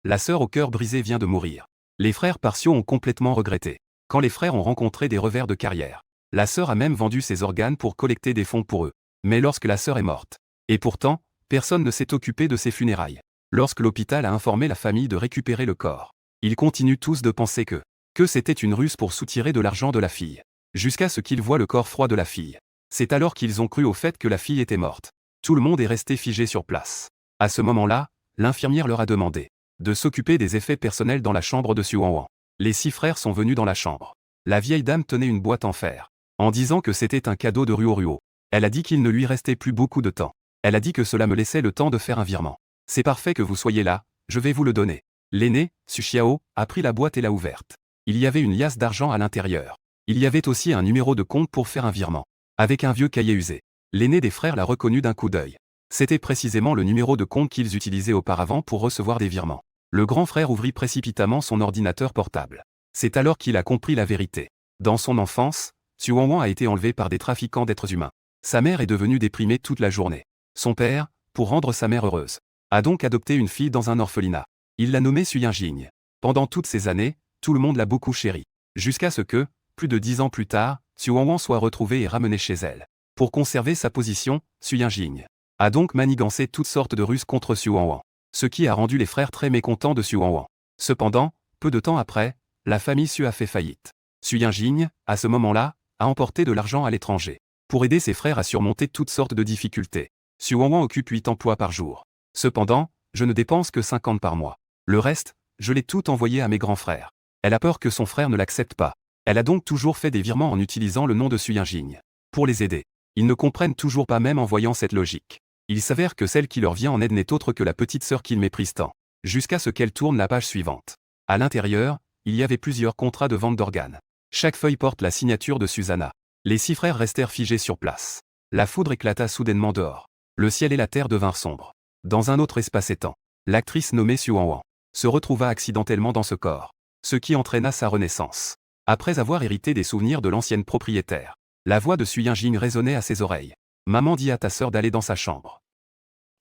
La sœur au cœur brisé vient de mourir. Les frères Partiaux ont complètement regretté. Quand les frères ont rencontré des revers de carrière. La sœur a même vendu ses organes pour collecter des fonds pour eux. Mais lorsque la sœur est morte. Et pourtant, personne ne s'est occupé de ses funérailles. Lorsque l'hôpital a informé la famille de récupérer le corps. Ils continuent tous de penser que c'était une ruse pour soutirer de l'argent de la fille. Jusqu'à ce qu'ils voient le corps froid de la fille. C'est alors qu'ils ont cru au fait que la fille était morte. Tout le monde est resté figé sur place. À ce moment-là, l'infirmière leur a demandé de s'occuper des effets personnels dans la chambre de Xuanwang. Les 6 frères sont venus dans la chambre. La vieille dame tenait une boîte en fer. En disant que c'était un cadeau de Ruo. Elle a dit qu'il ne lui restait plus beaucoup de temps. Elle a dit que cela me laissait le temps de faire un virement. C'est parfait que vous soyez là, je vais vous le donner. L'aîné, Su Xiao, a pris la boîte et l'a ouverte. Il y avait une liasse d'argent à l'intérieur. Il y avait aussi un numéro de compte pour faire un virement. Avec un vieux cahier usé. L'aîné des frères l'a reconnu d'un coup d'œil. C'était précisément le numéro de compte qu'ils utilisaient auparavant pour recevoir des virements. Le grand frère ouvrit précipitamment son ordinateur portable. C'est alors qu'il a compris la vérité. Dans son enfance, Xuanwang a été enlevé par des trafiquants d'êtres humains. Sa mère est devenue déprimée toute la journée. Son père, pour rendre sa mère heureuse, a donc adopté une fille dans un orphelinat. Il l'a nommée Su Yinjing. Pendant toutes ces années, tout le monde l'a beaucoup chérie. Jusqu'à ce que, plus de 10 ans plus tard, Xuanwang soit retrouvée et ramenée chez elle. Pour conserver sa position, Su Yinjing a donc manigancé toutes sortes de ruses contre Xuanwang. Ce qui a rendu les frères très mécontents de Xuanwang. Cependant, peu de temps après, la famille Su a fait faillite. Su Yinjing, à ce moment-là, a emporté de l'argent à l'étranger. Pour aider ses frères à surmonter toutes sortes de difficultés. Xuanwang occupe 8 emplois par jour. Cependant, je ne dépense que 50 par mois. Le reste, je l'ai tout envoyé à mes grands frères. Elle a peur que son frère ne l'accepte pas. Elle a donc toujours fait des virements en utilisant le nom de Su Yinjing. Pour les aider. Ils ne comprennent toujours pas même en voyant cette logique. Il s'avère que celle qui leur vient en aide n'est autre que la petite sœur qu'ils méprisent tant. Jusqu'à ce qu'elle tourne la page suivante. À l'intérieur, il y avait plusieurs contrats de vente d'organes. Chaque feuille porte la signature de Susanna. Les 6 frères restèrent figés sur place. La foudre éclata soudainement dehors. Le ciel et la terre devinrent sombres. Dans un autre espace et temps, l'actrice nommée Xuanwang se retrouva accidentellement dans ce corps. Ce qui entraîna sa renaissance. Après avoir hérité des souvenirs de l'ancienne propriétaire, la voix de Su Yinjing résonnait à ses oreilles. Maman dit à ta sœur d'aller dans sa chambre.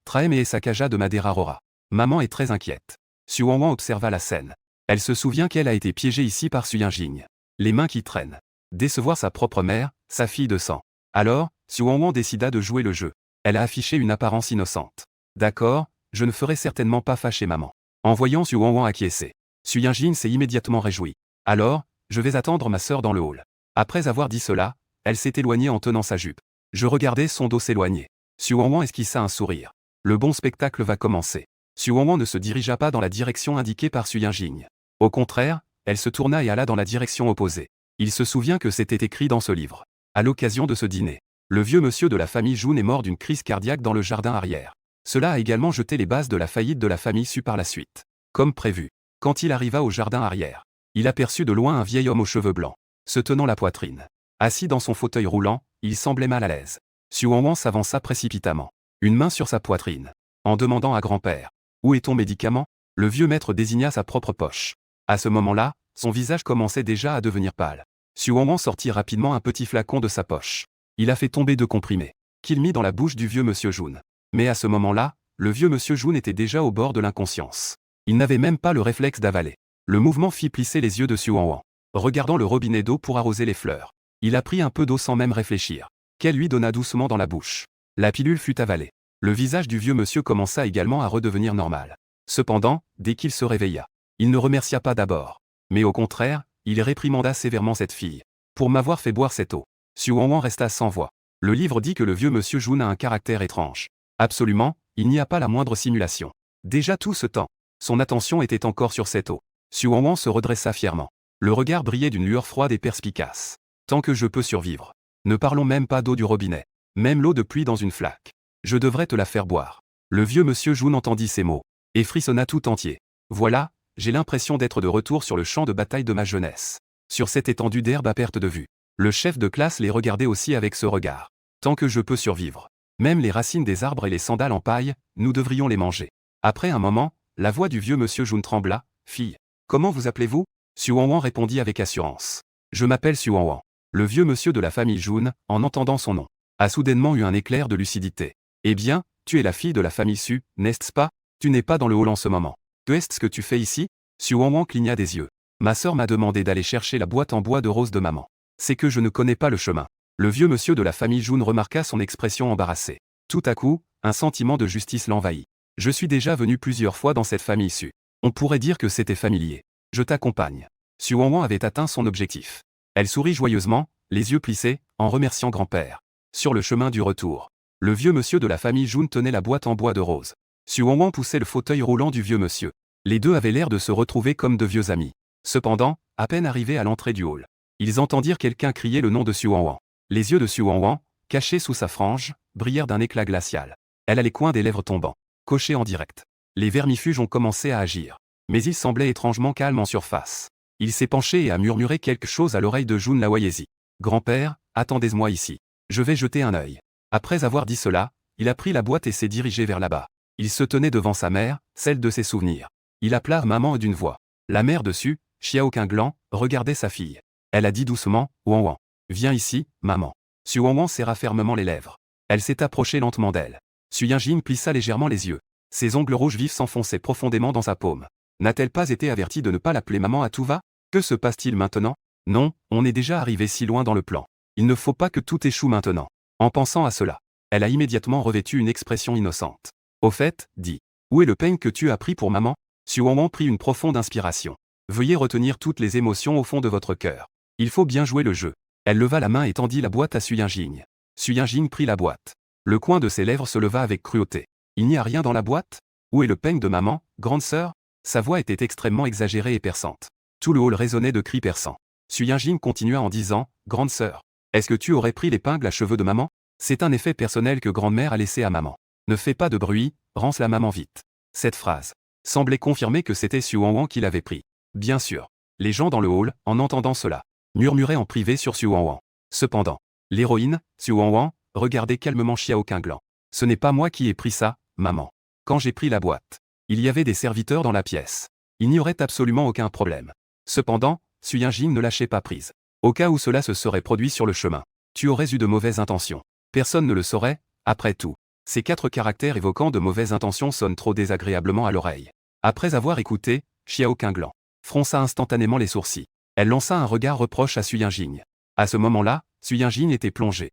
Traeme et Sakaja de Madeira Rora. Maman est très inquiète. Xuanwang observa la scène. Elle se souvient qu'elle a été piégée ici par Su Yinjing. Les mains qui traînent. Décevoir sa propre mère, sa fille de sang. Alors, Xuanwang décida de jouer le jeu. Elle a affiché une apparence innocente. D'accord, je ne ferai certainement pas fâcher maman. En voyant Xuanwang acquiescer, Su Yinjing s'est immédiatement réjoui. Alors, je vais attendre ma sœur dans le hall. Après avoir dit cela, elle s'est éloignée en tenant sa jupe. Je regardais son dos s'éloigner. Xuanwang esquissa un sourire. Le bon spectacle va commencer. Xuanwang ne se dirigea pas dans la direction indiquée par Su Yinjing. Au contraire, elle se tourna et alla dans la direction opposée. Il se souvient que c'était écrit dans ce livre. À l'occasion de ce dîner, le vieux monsieur de la famille Jun est mort d'une crise cardiaque dans le jardin arrière. Cela a également jeté les bases de la faillite de la famille Su par la suite. Comme prévu, quand il arriva au jardin arrière, il aperçut de loin un vieil homme aux cheveux blancs, se tenant la poitrine. Assis dans son fauteuil roulant, il semblait mal à l'aise. Xuanwang s'avança précipitamment, une main sur sa poitrine, en demandant à grand-père « Où est ton médicament ?» Le vieux maître désigna sa propre poche. À ce moment-là, son visage commençait déjà à devenir pâle. Xuanwang sortit rapidement un petit flacon de sa poche. Il a fait tomber 2 comprimés, qu'il mit dans la bouche du vieux monsieur Jun. Mais à ce moment-là, le vieux monsieur Jun était déjà au bord de l'inconscience. Il n'avait même pas le réflexe d'avaler. Le mouvement fit plisser les yeux de Xuanwang, regardant le robinet d'eau pour arroser les fleurs. Il a pris un peu d'eau sans même réfléchir, qu'elle lui donna doucement dans la bouche. La pilule fut avalée. Le visage du vieux monsieur commença également à redevenir normal. Cependant, dès qu'il se réveilla, il ne remercia pas d'abord. Mais au contraire, il réprimanda sévèrement cette fille. Pour m'avoir fait boire cette eau. Xuanwang resta sans voix. Le livre dit que le vieux monsieur Jun a un caractère étrange. Absolument, il n'y a pas la moindre simulation. Déjà tout ce temps, son attention était encore sur cette eau. Xuanwang se redressa fièrement. Le regard brillait d'une lueur froide et perspicace. Tant que je peux survivre. Ne parlons même pas d'eau du robinet. Même l'eau de pluie dans une flaque. Je devrais te la faire boire. Le vieux monsieur Jun entendit ces mots. Et frissonna tout entier. Voilà, j'ai l'impression d'être de retour sur le champ de bataille de ma jeunesse. Sur cette étendue d'herbe à perte de vue. Le chef de classe les regardait aussi avec ce regard. Tant que je peux survivre. Même les racines des arbres et les sandales en paille, nous devrions les manger. Après un moment, la voix du vieux monsieur Jun trembla. Fille, comment vous appelez-vous? Xuanwang répondit avec assurance. Je m'appelle Xuanwang. Le vieux monsieur de la famille Jun, en entendant son nom, a soudainement eu un éclair de lucidité. Eh bien, tu es la fille de la famille Su, n'est-ce pas? Tu n'es pas dans le hall en ce moment. Que est-ce que tu fais ici? Su Wang cligna des yeux. Ma sœur m'a demandé d'aller chercher la boîte en bois de rose de maman. C'est que je ne connais pas le chemin. Le vieux monsieur de la famille Jun remarqua son expression embarrassée. Tout à coup, un sentiment de justice l'envahit. Je suis déjà venu plusieurs fois dans cette famille Su. On pourrait dire que c'était familier. Je t'accompagne. Su Wang avait atteint son objectif. Elle sourit joyeusement, les yeux plissés, en remerciant grand-père. Sur le chemin du retour, le vieux monsieur de la famille Jun tenait la boîte en bois de rose. Su Wang poussait le fauteuil roulant du vieux monsieur. Les deux avaient l'air de se retrouver comme de vieux amis. Cependant, à peine arrivés à l'entrée du hall, ils entendirent quelqu'un crier le nom de Su Wang. Les yeux de Su Wang, cachés sous sa frange, brillèrent d'un éclat glacial. Elle a les coins des lèvres tombants. Coché en direct. Les vermifuges ont commencé à agir. Mais il semblait étrangement calme en surface. Il s'est penché et a murmuré quelque chose à l'oreille de Jun Lawayesi. « Grand-père, attendez-moi ici. Je vais jeter un œil. » Après avoir dit cela, il a pris la boîte et s'est dirigé vers là-bas. Il se tenait devant sa mère, celle de ses souvenirs. Il appela maman d'une voix. La mère dessus, Xiao Qinglan, regardait sa fille. Elle a dit doucement, « Wang. Viens ici, maman. » Su Wang serra fermement les lèvres. Elle s'est approchée lentement d'elle. Su Yinjing plissa légèrement les yeux. Ses ongles rouges vifs s'enfonçaient profondément dans sa paume. N'a-t-elle pas été avertie de ne pas l'appeler maman à tout va? Que se passe-t-il maintenant? Non, on est déjà arrivé si loin dans le plan. Il ne faut pas que tout échoue maintenant. En pensant à cela, elle a immédiatement revêtu une expression innocente. Au fait, dit. Où est le peigne que tu as pris pour maman? Su Wang prit une profonde inspiration. Veuillez retenir toutes les émotions au fond de votre cœur. Il faut bien jouer le jeu. Elle leva la main et tendit la boîte à Su Yinjing. Su Yinjing prit la boîte. Le coin de ses lèvres se leva avec cruauté. Il n'y a rien dans la boîte? Où est le peigne de maman, grande sœur? Sa voix était extrêmement exagérée et perçante. Tout le hall résonnait de cris perçants. Su Yinjing continua en disant, grande sœur, est-ce que tu aurais pris l'épingle à cheveux de maman? C'est un effet personnel que grand-mère a laissé à maman. Ne fais pas de bruit, rance la maman vite. Cette phrase semblait confirmer que c'était Su Wang qui l'avait pris. Bien sûr. Les gens dans le hall, en entendant cela, murmuraient en privé sur Su Wang. Cependant, l'héroïne, Su Wang, regardait calmement Xiao Qinglan. Ce n'est pas moi qui ai pris ça, maman. Quand j'ai pris la boîte, il y avait des serviteurs dans la pièce. Il n'y aurait absolument aucun problème. Cependant, Su Yinjing ne lâchait pas prise. Au cas où cela se serait produit sur le chemin, tu aurais eu de mauvaises intentions. Personne ne le saurait, après tout. Ces 4 caractères évoquant de mauvaises intentions sonnent trop désagréablement à l'oreille. Après avoir écouté, Xiao Qinglan fronça instantanément les sourcils. Elle lança un regard reproche à Su Yinjing. À ce moment-là, Su Yinjing était plongée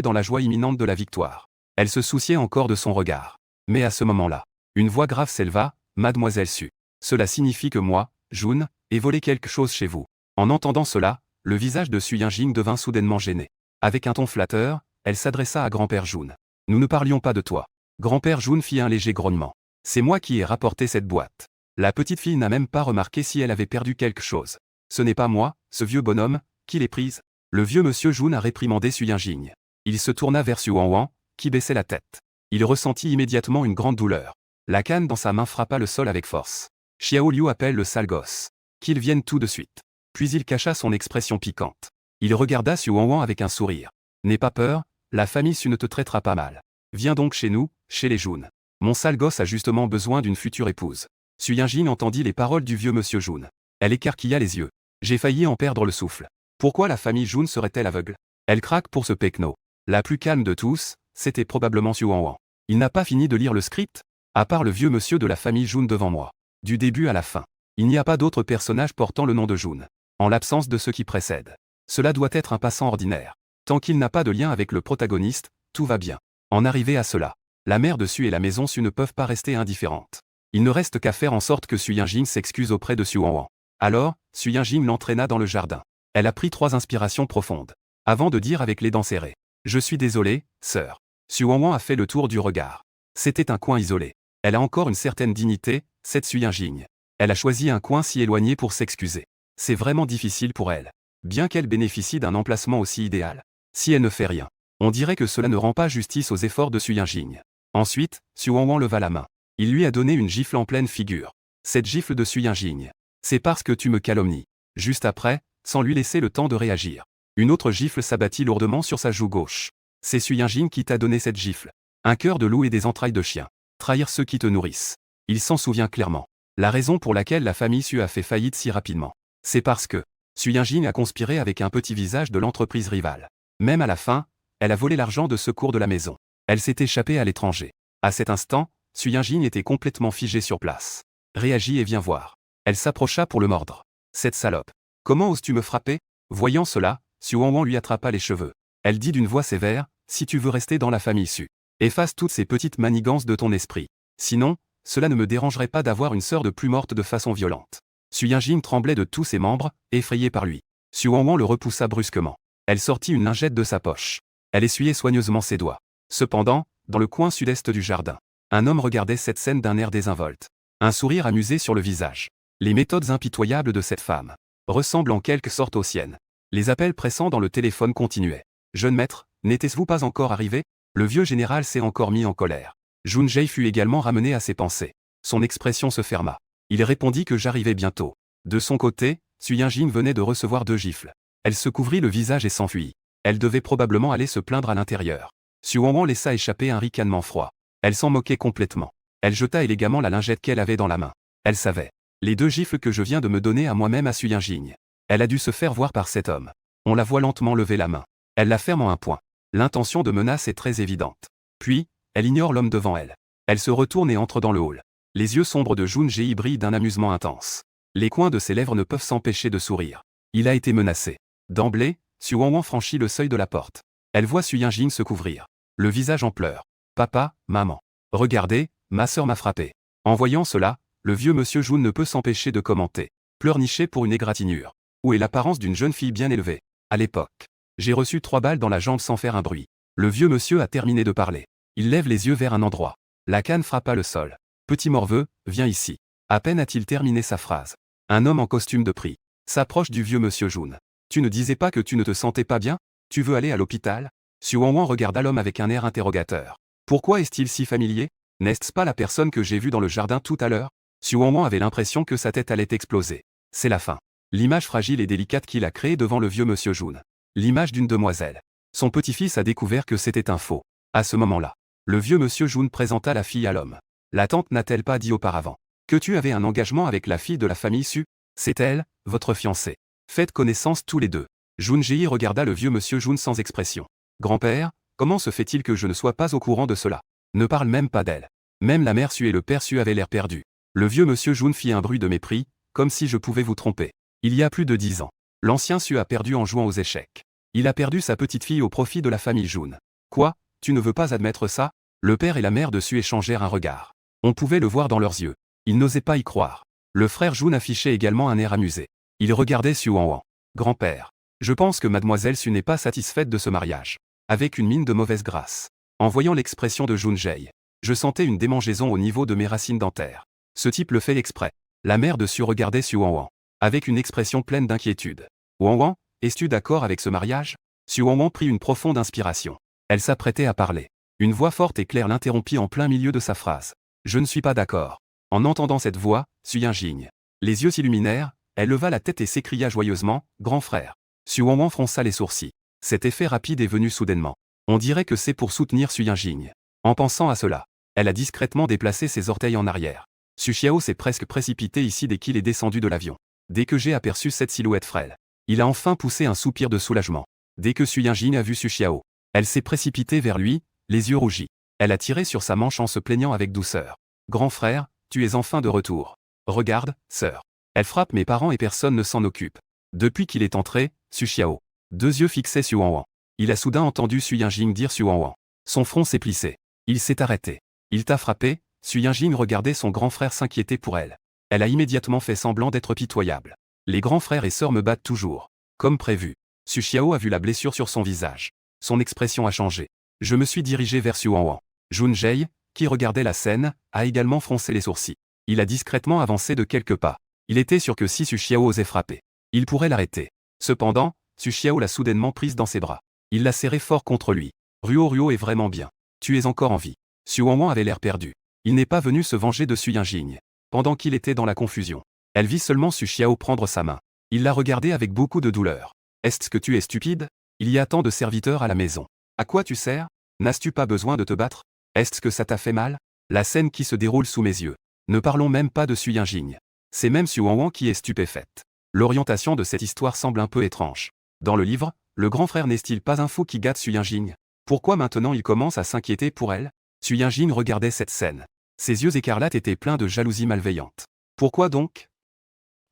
dans la joie imminente de la victoire. Elle se souciait encore de son regard. Mais à ce moment-là, une voix grave s'éleva, Mademoiselle Su. Cela signifie que moi, Jun, ai volé quelque chose chez vous. En entendant cela, le visage de Su Yinjing devint soudainement gêné. Avec un ton flatteur, elle s'adressa à grand-père Jun. Nous ne parlions pas de toi. Grand-père Jun fit un léger grognement. C'est moi qui ai rapporté cette boîte. La petite fille n'a même pas remarqué si elle avait perdu quelque chose. Ce n'est pas moi, ce vieux bonhomme, qui l'ai prise. Le vieux monsieur Jun a réprimandé Su Yinjing. Il se tourna vers Su Wang, qui baissait la tête. Il ressentit immédiatement une grande douleur. La canne dans sa main frappa le sol avec force. Xiao Liu appelle le sale gosse. Qu'il vienne tout de suite. Puis il cacha son expression piquante. Il regarda Su Wang avec un sourire. N'aie pas peur, la famille Su ne te traitera pas mal. Viens donc chez nous, chez les Jun. Mon sale gosse a justement besoin d'une future épouse. Su Yinjing entendit les paroles du vieux monsieur Jun. Elle écarquilla les yeux. J'ai failli en perdre le souffle. Pourquoi la famille Jun serait-elle aveugle? Elle craque pour ce pecno. La plus calme de tous, c'était probablement Su Wang. Il n'a pas fini de lire le script? À part le vieux monsieur de la famille Jun devant moi. Du début à la fin. Il n'y a pas d'autre personnage portant le nom de Jun. En l'absence de ce qui précède. Cela doit être un passant ordinaire. Tant qu'il n'a pas de lien avec le protagoniste, tout va bien. En arriver à cela, la mère de Su et la maison Su ne peuvent pas rester indifférentes. Il ne reste qu'à faire en sorte que Su Yinjing s'excuse auprès de Su Wang. Alors, Su Yinjing l'entraîna dans le jardin. Elle a pris 3 inspirations profondes. Avant de dire avec les dents serrées. Je suis désolée, sœur. Su Wang a fait le tour du regard. C'était un coin isolé. Elle a encore une certaine dignité, cette Su Yinjing. Elle a choisi un coin si éloigné pour s'excuser. C'est vraiment difficile pour elle. Bien qu'elle bénéficie d'un emplacement aussi idéal. Si elle ne fait rien, on dirait que cela ne rend pas justice aux efforts de Su Yinjing. Ensuite, Su Wang leva la main. Il lui a donné une gifle en pleine figure. Cette gifle de Su Yinjing. C'est parce que tu me calomnies. Juste après, sans lui laisser le temps de réagir. Une autre gifle s'abattit lourdement sur sa joue gauche. C'est Su Yinjing qui t'a donné cette gifle. Un cœur de loup et des entrailles de chien. Trahir ceux qui te nourrissent. Il s'en souvient clairement. La raison pour laquelle la famille Su a fait faillite si rapidement. C'est parce que Su Yinjing a conspiré avec un petit visage de l'entreprise rivale. Même à la fin, elle a volé l'argent de secours de la maison. Elle s'est échappée à l'étranger. À cet instant, Su Yinjing était complètement figé sur place. Réagis et viens voir. Elle s'approcha pour le mordre. Cette salope. Comment oses-tu me frapper? Voyant cela, Su Wanwan lui attrapa les cheveux. Elle dit d'une voix sévère, si tu veux rester dans la famille Su, efface toutes ces petites manigances de ton esprit. Sinon, cela ne me dérangerait pas d'avoir une sœur de plus morte de façon violente. Su Yinjing tremblait de tous ses membres, effrayé par lui. Su Wanwan le repoussa brusquement. Elle sortit une lingette de sa poche. Elle essuyait soigneusement ses doigts. Cependant, dans le coin sud-est du jardin, un homme regardait cette scène d'un air désinvolte. Un sourire amusé sur le visage. Les méthodes impitoyables de cette femme ressemblent en quelque sorte aux siennes. Les appels pressants dans le téléphone continuaient. Jeune maître, n'était-vous pas encore arrivé? Le vieux général s'est encore mis en colère. Jun Jie fut également ramené à ses pensées. Son expression se ferma. Il répondit que j'arrivais bientôt. De son côté, Su Yinjing venait de recevoir 2 gifles. Elle se couvrit le visage et s'enfuit. Elle devait probablement aller se plaindre à l'intérieur. Su Wanwan laissa échapper un ricanement froid. Elle s'en moquait complètement. Elle jeta élégamment la lingette qu'elle avait dans la main. Elle savait. Les 2 gifles que je viens de me donner à moi-même à Su Yinjing. Elle a dû se faire voir par cet homme. On la voit lentement lever la main. Elle la ferme en un point. L'intention de menace est très évidente. Puis, elle ignore l'homme devant elle. Elle se retourne et entre dans le hall. Les yeux sombres de Jun Jie brillent d'un amusement intense. Les coins de ses lèvres ne peuvent s'empêcher de sourire. Il a été menacé. D'emblée, Su Wanwan franchit le seuil de la porte. Elle voit Su Yinjing se couvrir. Le visage en pleurs. Papa, maman. Regardez, ma sœur m'a frappé. En voyant cela, le vieux monsieur Jun ne peut s'empêcher de commenter. Pleurnicher pour une égratignure. Où est l'apparence d'une jeune fille bien élevée? À l'époque. J'ai reçu 3 balles dans la jambe sans faire un bruit. Le vieux monsieur a terminé de parler. Il lève les yeux vers un endroit. La canne frappa le sol. Petit morveux, viens ici. À peine a-t-il terminé sa phrase. Un homme en costume de prix s'approche du vieux monsieur Jun. Tu ne disais pas que tu ne te sentais pas bien? Tu veux aller à l'hôpital? Su Wanwan regarda l'homme avec un air interrogateur. Pourquoi est-il si familier? N'est-ce pas la personne que j'ai vue dans le jardin tout à l'heure? Su Wanwan avait l'impression que sa tête allait exploser. C'est la fin. L'image fragile et délicate qu'il a créée devant le vieux monsieur Jun. L'image d'une demoiselle. Son petit-fils a découvert que c'était un faux. À ce moment-là, le vieux monsieur Jun présenta la fille à l'homme. La tante n'a-t-elle pas dit auparavant que tu avais un engagement avec la fille de la famille Su? C'est elle, votre fiancée. Faites connaissance tous les deux. Jun Jie regarda le vieux monsieur Jun sans expression. Grand-père, comment se fait-il que je ne sois pas au courant de cela? Ne parle même pas d'elle. Même la mère Su et le père Su avaient l'air perdus. Le vieux monsieur Jun fit un bruit de mépris, comme si je pouvais vous tromper. Il y a plus de 10 ans. L'ancien Su a perdu en jouant aux échecs. Il a perdu sa petite fille au profit de la famille Jun. Quoi, tu ne veux pas admettre ça? Le père et la mère de Su échangèrent un regard. On pouvait le voir dans leurs yeux. Ils n'osaient pas y croire. Le frère Jun affichait également un air amusé. Il regardait Su Wanwan. Grand-père. Je pense que mademoiselle Su n'est pas satisfaite de ce mariage. Avec une mine de mauvaise grâce. En voyant l'expression de Jun Jie, je sentais une démangeaison au niveau de mes racines dentaires. Ce type le fait exprès. La mère de Su regardait Su Wanwan. Avec une expression pleine d'inquiétude. Wanwan, es-tu d'accord avec ce mariage? Su Wanwan prit une profonde inspiration. Elle s'apprêtait à parler. Une voix forte et claire l'interrompit en plein milieu de sa phrase. Je ne suis pas d'accord. En entendant cette voix, Su Yinjing. Les yeux s'illuminèrent, elle leva la tête et s'écria joyeusement, grand frère. Su Wanwan fronça les sourcils. Cet effet rapide est venu soudainement. On dirait que c'est pour soutenir Su Yinjing. En pensant à cela, elle a discrètement déplacé ses orteils en arrière. Su Xiao s'est presque précipité ici dès qu'il est descendu de l'avion. Dès que j'ai aperçu cette silhouette frêle, il a enfin poussé un soupir de soulagement. Dès que Su Yinjing a vu Su Xiao, elle s'est précipitée vers lui, les yeux rougis. Elle a tiré sur sa manche en se plaignant avec douceur. Grand frère, tu es enfin de retour. Regarde, sœur. Elle frappe mes parents et personne ne s'en occupe. Depuis qu'il est entré, Su Xiao. 2 yeux fixaient Su Wanwan. Il a soudain entendu Su Yinjing dire Su Wanwan. Son front s'est plissé. Il s'est arrêté. Il t'a frappé? Su Yinjing regardait son grand frère s'inquiéter pour elle. Elle a immédiatement fait semblant d'être pitoyable. Les grands frères et sœurs me battent toujours. Comme prévu. Su Xiao a vu la blessure sur son visage. Son expression a changé. Je me suis dirigé vers Su Wanwan. Jun Jie, qui regardait la scène, a également froncé les sourcils. Il a discrètement avancé de quelques pas. Il était sûr que si Su Xiao osait frapper, il pourrait l'arrêter. Cependant, Su Xiao l'a soudainement prise dans ses bras. Il l'a serré fort contre lui. Ruo est vraiment bien. Tu es encore en vie. Su Wanwan avait l'air perdu. Il n'est pas venu se venger de Su Yinjing. Pendant qu'il était dans la confusion, elle vit seulement Su Xiao prendre sa main. Il l'a regardée avec beaucoup de douleur. Est-ce que tu es stupide? Il y a tant de serviteurs à la maison. À quoi tu sers? N'as-tu pas besoin de te battre? Est-ce que ça t'a fait mal? La scène qui se déroule sous mes yeux. Ne parlons même pas de Su Yinjing. C'est même Su Wanwan qui est stupéfaite. L'orientation de cette histoire semble un peu étrange. Dans le livre, le grand frère n'est-il pas un fou qui gâte Su Yinjing? Pourquoi maintenant il commence à s'inquiéter pour elle? Su Yinjing regardait cette scène. Ses yeux écarlates étaient pleins de jalousie malveillante. Pourquoi donc?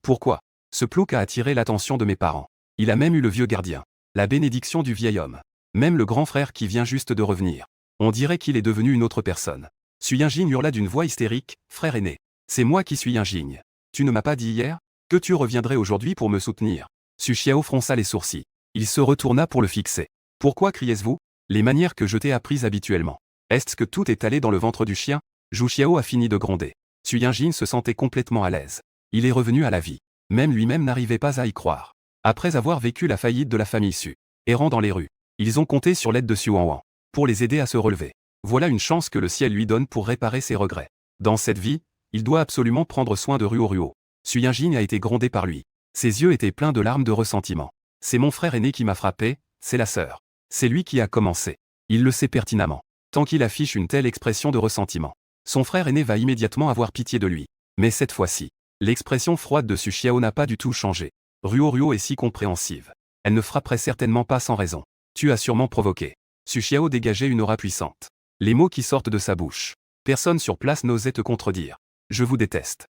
Pourquoi? Ce plouc a attiré l'attention de mes parents. Il a même eu le vieux gardien. La bénédiction du vieil homme. Même le grand frère qui vient juste de revenir. On dirait qu'il est devenu une autre personne. Su Yinjing hurla d'une voix hystérique, frère aîné. C'est moi qui suis Yinjing. Tu ne m'as pas dit hier que tu reviendrais aujourd'hui pour me soutenir. Su Xiao fronça les sourcils. Il se retourna pour le fixer. Pourquoi criez-vous? Les manières que je t'ai apprises habituellement. Est-ce que tout est allé dans le ventre du chien? Zhu Xiao a fini de gronder. Su Yinjing se sentait complètement à l'aise. Il est revenu à la vie. Même lui-même n'arrivait pas à y croire. Après avoir vécu la faillite de la famille Su, errant dans les rues, ils ont compté sur l'aide de Su Wanwan pour les aider à se relever. Voilà une chance que le ciel lui donne pour réparer ses regrets. Dans cette vie, il doit absolument prendre soin de Ruo Ruo. Su Yinjing a été grondé par lui. Ses yeux étaient pleins de larmes de ressentiment. C'est mon frère aîné qui m'a frappé, c'est la sœur. C'est lui qui a commencé. Il le sait pertinemment. Tant qu'il affiche une telle expression de ressentiment, son frère aîné va immédiatement avoir pitié de lui. Mais cette fois-ci, l'expression froide de Su Xiao n'a pas du tout changé. Ruo Ruo est si compréhensive. Elle ne frapperait certainement pas sans raison. Tu as sûrement provoqué. Su Xiao dégageait une aura puissante. Les mots qui sortent de sa bouche. Personne sur place n'osait te contredire. Je vous déteste.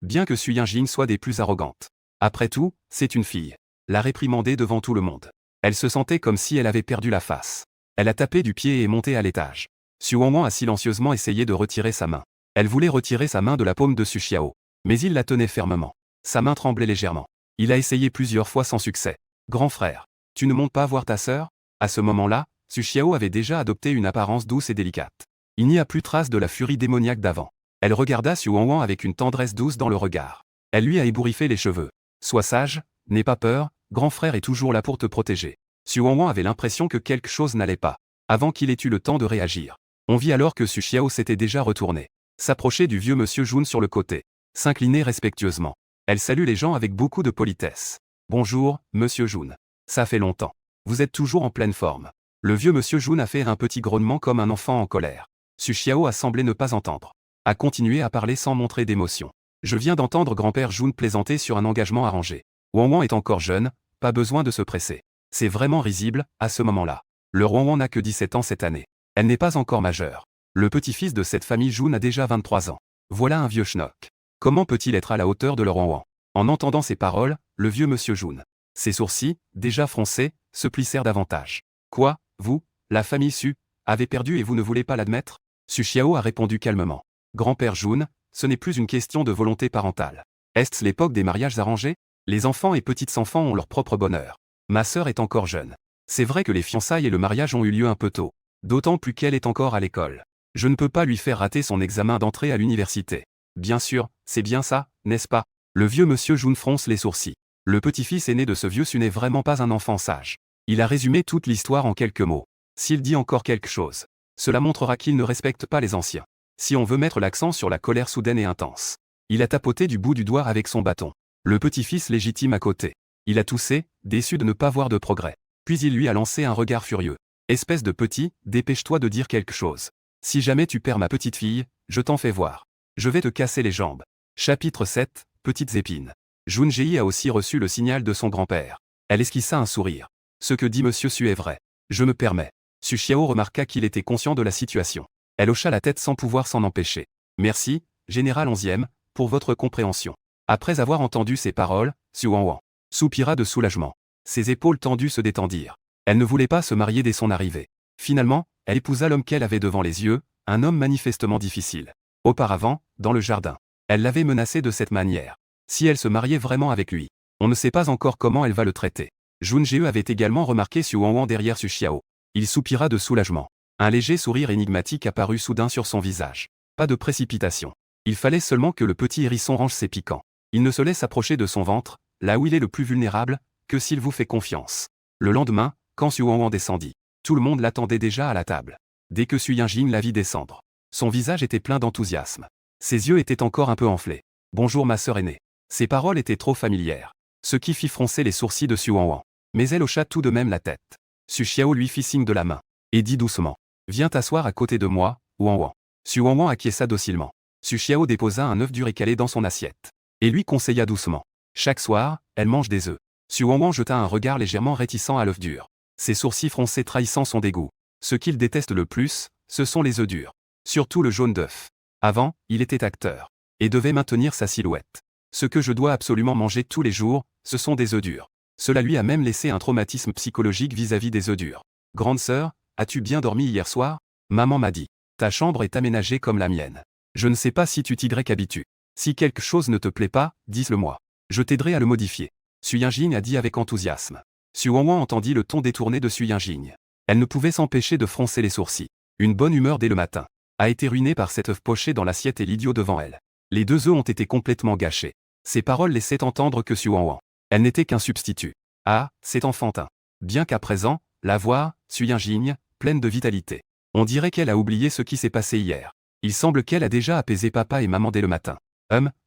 Bien que Su Yinjing soit des plus arrogantes. Après tout, c'est une fille. La réprimander devant tout le monde. Elle se sentait comme si elle avait perdu la face. Elle a tapé du pied et est montée à l'étage. Su Wanwan a silencieusement essayé de retirer sa main. Elle voulait retirer sa main de la paume de Su Xiao. Mais il la tenait fermement. Sa main tremblait légèrement. Il a essayé plusieurs fois sans succès. Grand frère, tu ne montes pas voir ta sœur? À ce moment-là, Su Xiao avait déjà adopté une apparence douce et délicate. Il n'y a plus trace de la furie démoniaque d'avant. Elle regarda Su Wanwan avec une tendresse douce dans le regard. Elle lui a ébouriffé les cheveux. Sois sage, n'aie pas peur, grand frère est toujours là pour te protéger. Su Wanwan avait l'impression que quelque chose n'allait pas. Avant qu'il ait eu le temps de réagir. On vit alors que Su Xiao s'était déjà retourné. S'approcher du vieux monsieur Jun sur le côté. S'incliner respectueusement. Elle salue les gens avec beaucoup de politesse. Bonjour, monsieur Jun. Ça fait longtemps. Vous êtes toujours en pleine forme. Le vieux monsieur Jun a fait un petit grognement comme un enfant en colère. Su Xiao a semblé ne pas entendre. A continué à parler sans montrer d'émotion. Je viens d'entendre grand-père Jun plaisanter sur un engagement arrangé. Wanwan est encore jeune, pas besoin de se presser. C'est vraiment risible, à ce moment-là. Le Wanwan n'a que 17 ans cette année. Elle n'est pas encore majeure. Le petit-fils de cette famille Jun a déjà 23 ans. Voilà un vieux schnock. Comment peut-il être à la hauteur de leur Wanwan? En entendant ces paroles, le vieux monsieur Jun, ses sourcils, déjà froncés, se plissèrent davantage. Quoi, vous, la famille Su, avez perdu et vous ne voulez pas l'admettre? Su Xiao a répondu calmement. Grand-père Jun, ce n'est plus une question de volonté parentale. Est-ce l'époque des mariages arrangés? Les enfants et petites-enfants ont leur propre bonheur. Ma sœur est encore jeune. C'est vrai que les fiançailles et le mariage ont eu lieu un peu tôt. D'autant plus qu'elle est encore à l'école. Je ne peux pas lui faire rater son examen d'entrée à l'université. Bien sûr, c'est bien ça, n'est-ce pas? Le vieux monsieur Jun fronce les sourcils. Le petit-fils aîné de ce vieux Su n'est vraiment pas un enfant sage. Il a résumé toute l'histoire en quelques mots. S'il dit encore quelque chose, cela montrera qu'il ne respecte pas les anciens. Si on veut mettre l'accent sur la colère soudaine et intense. Il a tapoté du bout du doigt avec son bâton. Le petit-fils légitime à côté. Il a toussé, déçu de ne pas voir de progrès. Puis il lui a lancé un regard furieux. Espèce de petit, dépêche-toi de dire quelque chose. Si jamais tu perds ma petite fille, je t'en fais voir. Je vais te casser les jambes. Chapitre 7, Petites épines. Jun Jie a aussi reçu le signal de son grand-père. Elle esquissa un sourire. Ce que dit monsieur Su est vrai. Je me permets. Su Xiao remarqua qu'il était conscient de la situation. Elle hocha la tête sans pouvoir s'en empêcher. Merci, général 11e, pour votre compréhension. Après avoir entendu ces paroles, Su Wanwan soupira de soulagement. Ses épaules tendues se détendirent. Elle ne voulait pas se marier dès son arrivée. Finalement, elle épousa l'homme qu'elle avait devant les yeux, un homme manifestement difficile. Auparavant, dans le jardin, elle l'avait menacé de cette manière. Si elle se mariait vraiment avec lui, on ne sait pas encore comment elle va le traiter. Jun Jie avait également remarqué Su Wanwan derrière Su Xiao. Il soupira de soulagement. Un léger sourire énigmatique apparut soudain sur son visage. Pas de précipitation. Il fallait seulement que le petit hérisson range ses piquants. Il ne se laisse approcher de son ventre, là où il est le plus vulnérable, que s'il vous fait confiance. Le lendemain, quand Su Wanwan descendit, tout le monde l'attendait déjà à la table. Dès que Su Yinjing la vit descendre, son visage était plein d'enthousiasme. Ses yeux étaient encore un peu enflés. Bonjour ma sœur aînée. Ces paroles étaient trop familières. Ce qui fit froncer les sourcils de Su Wanwan. Mais elle hocha tout de même la tête. Su Xiao lui fit signe de la main. Et dit doucement. Viens t'asseoir à côté de moi, Wanwan. Su Wanwan acquiesça docilement. Su Xiao déposa un œuf dur et calé dans son assiette. Et lui conseilla doucement. Chaque soir, elle mange des œufs. Su Wanwan jeta un regard légèrement réticent à l'œuf dur. Ses sourcils froncés trahissant son dégoût. Ce qu'il déteste le plus, ce sont les œufs durs. Surtout le jaune d'œuf. Avant, il était acteur. et devait maintenir sa silhouette. Ce que je dois absolument manger tous les jours, ce sont des œufs durs. Cela lui a même laissé un traumatisme psychologique vis-à-vis des œufs durs. Grande sœur, as-tu bien dormi hier soir? Maman m'a dit. Ta chambre est aménagée comme la mienne. Je ne sais pas si tu t'y habitues. Si quelque chose ne te plaît pas, dis-le moi. Je t'aiderai à le modifier. Su Yinjing a dit avec enthousiasme. Su Wanwan entendit le ton détourné de Su Yinjing. Elle ne pouvait s'empêcher de froncer les sourcils. Une bonne humeur dès le matin a été ruinée par cet œuf poché dans l'assiette et l'idiot devant elle. Les 2 œufs ont été complètement gâchés. Ces paroles laissaient entendre que Su Wanwan, elle n'était qu'un substitut. Ah, c'est enfantin. Bien qu'à présent, la voir, Su Yinjing, pleine de vitalité. On dirait qu'elle a oublié ce qui s'est passé hier. Il semble qu'elle a déjà apaisé papa et maman dès le matin.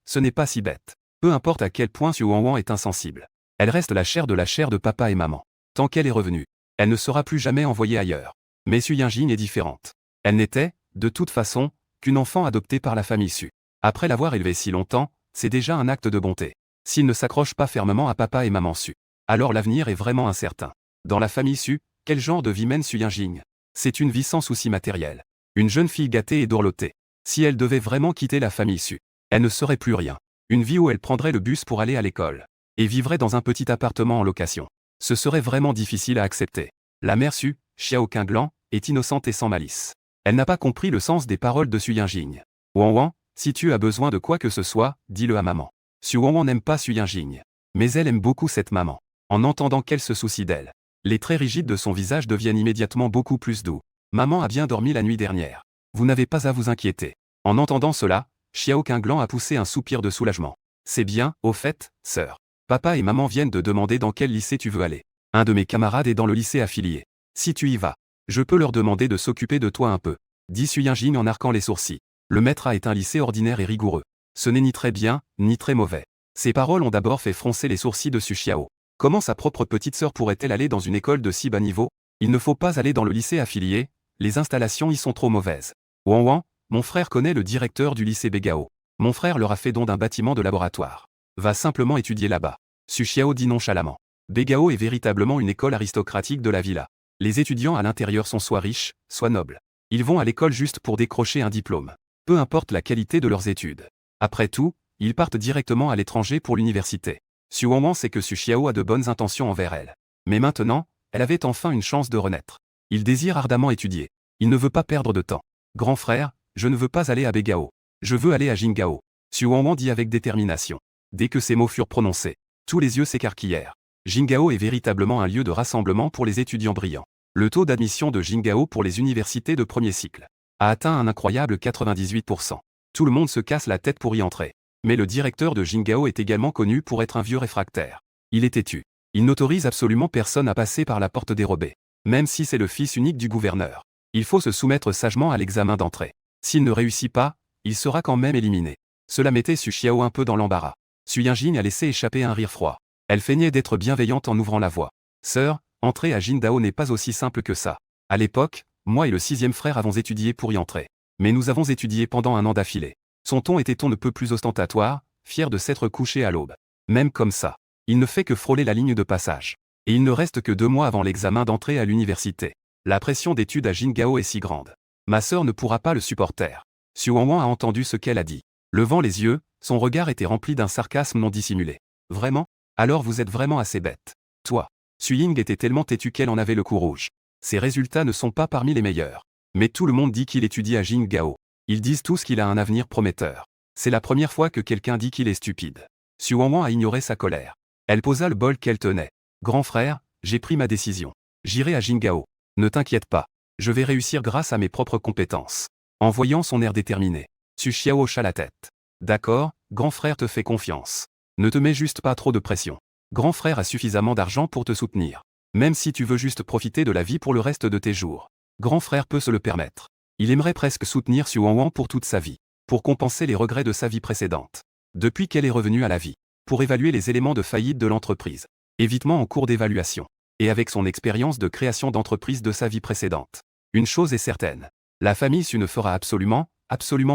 Ce n'est pas si bête. Peu importe à quel point Su Wanwan est insensible. Elle reste la chair de papa et maman. Tant qu'elle est revenue, elle ne sera plus jamais envoyée ailleurs. Mais Su Yinjing est différente. Elle n'était, de toute façon, qu'une enfant adoptée par la famille Su. Après l'avoir élevée si longtemps, c'est déjà un acte de bonté. S'il ne s'accroche pas fermement à papa et maman Su, alors l'avenir est vraiment incertain. Dans la famille Su, quel genre de vie mène Su Yinjing? C'est une vie sans souci matériel. Une jeune fille gâtée et dorlotée. Si elle devait vraiment quitter la famille Su, elle ne serait plus rien. Une vie où elle prendrait le bus pour aller à l'école et vivrait dans un petit appartement en location. Ce serait vraiment difficile à accepter. La mère Su, Xiao Qinglan, est innocente et sans malice. Elle n'a pas compris le sens des paroles de Su Yinjing. Wanwan, si tu as besoin de quoi que ce soit, dis-le à maman. Su Wanwan n'aime pas Su Yinjing. Mais elle aime beaucoup cette maman. En entendant qu'elle se soucie d'elle, les traits rigides de son visage deviennent immédiatement beaucoup plus doux. Maman a bien dormi la nuit dernière. Vous n'avez pas à vous inquiéter. En entendant cela, Xiao Qinglan a poussé un soupir de soulagement. C'est bien, au fait, sœur. Papa et maman viennent de demander dans quel lycée tu veux aller. Un de mes camarades est dans le lycée affilié. Si tu y vas, je peux leur demander de s'occuper de toi un peu. Dit Su Yinjing en arquant les sourcils. Le maître A est un lycée ordinaire et rigoureux. Ce n'est ni très bien, ni très mauvais. Ces paroles ont d'abord fait froncer les sourcils de Su Xiao. Comment sa propre petite sœur pourrait-elle aller dans une école de si bas niveau? Il ne faut pas aller dans le lycée affilié, les installations y sont trop mauvaises. Wanwan, mon frère connaît le directeur du lycée Begao. Mon frère leur a fait don d'un bâtiment de laboratoire. Va simplement étudier là-bas. Su Xiao dit nonchalamment. Begao est véritablement une école aristocratique de la villa. Les étudiants à l'intérieur sont soit riches, soit nobles. Ils vont à l'école juste pour décrocher un diplôme. Peu importe la qualité de leurs études. Après tout, ils partent directement à l'étranger pour l'université. Su Wanwan sait que Su Xiao a de bonnes intentions envers elle. Mais maintenant, elle avait enfin une chance de renaître. Il désire ardemment étudier. Il ne veut pas perdre de temps. Grand frère, je ne veux pas aller à Begao. Je veux aller à Jingao. Su Wanwan dit avec détermination. Dès que ces mots furent prononcés, tous les yeux s'écarquillèrent. Jingao est véritablement un lieu de rassemblement pour les étudiants brillants. Le taux d'admission de Jingao pour les universités de premier cycle a atteint un incroyable 98%. Tout le monde se casse la tête pour y entrer. Mais le directeur de Jingao est également connu pour être un vieux réfractaire. Il est têtu. Il n'autorise absolument personne à passer par la porte dérobée. Même si c'est le fils unique du gouverneur. Il faut se soumettre sagement à l'examen d'entrée. S'il ne réussit pas, il sera quand même éliminé. Cela mettait Su Xiao un peu dans l'embarras. Su Yinjing a laissé échapper un rire froid. Elle feignait d'être bienveillante en ouvrant la voie. Sœur, entrer à Jingdao n'est pas aussi simple que ça. À l'époque, moi et le 6e frère avons étudié pour y entrer. Mais nous avons étudié pendant un an d'affilée. Son ton était on ne peut plus ostentatoire, fier de s'être couché à l'aube. Même comme ça, il ne fait que frôler la ligne de passage. Et il ne reste que 2 mois avant l'examen d'entrée à l'université. La pression d'études à Jingdao est si grande. Ma sœur ne pourra pas le supporter. Su Wanwan a entendu ce qu'elle a dit. Levant les yeux, son regard était rempli d'un sarcasme non dissimulé. Vraiment? Alors vous êtes vraiment assez bête. Toi. Su Ying était tellement têtu qu'elle en avait le cou rouge. Ses résultats ne sont pas parmi les meilleurs. Mais tout le monde dit qu'il étudie à Jingdao. Ils disent tous qu'il a un avenir prometteur. C'est la première fois que quelqu'un dit qu'il est stupide. Su Wanwan a ignoré sa colère. Elle posa le bol qu'elle tenait. Grand frère, j'ai pris ma décision. J'irai à Jingdao. Ne t'inquiète pas. Je vais réussir grâce à mes propres compétences. En voyant son air déterminé, Su Xiao hocha la tête. D'accord, grand frère te fait confiance. Ne te mets juste pas trop de pression. Grand frère a suffisamment d'argent pour te soutenir. Même si tu veux juste profiter de la vie pour le reste de tes jours. Grand frère peut se le permettre. Il aimerait presque soutenir Su Wanwan pour toute sa vie. Pour compenser les regrets de sa vie précédente. Depuis qu'elle est revenue à la vie. Pour évaluer les éléments de faillite de l'entreprise. Évitement en cours d'évaluation. Et avec son expérience de création d'entreprise de sa vie précédente. Une chose est certaine. La famille Su ne fera absolument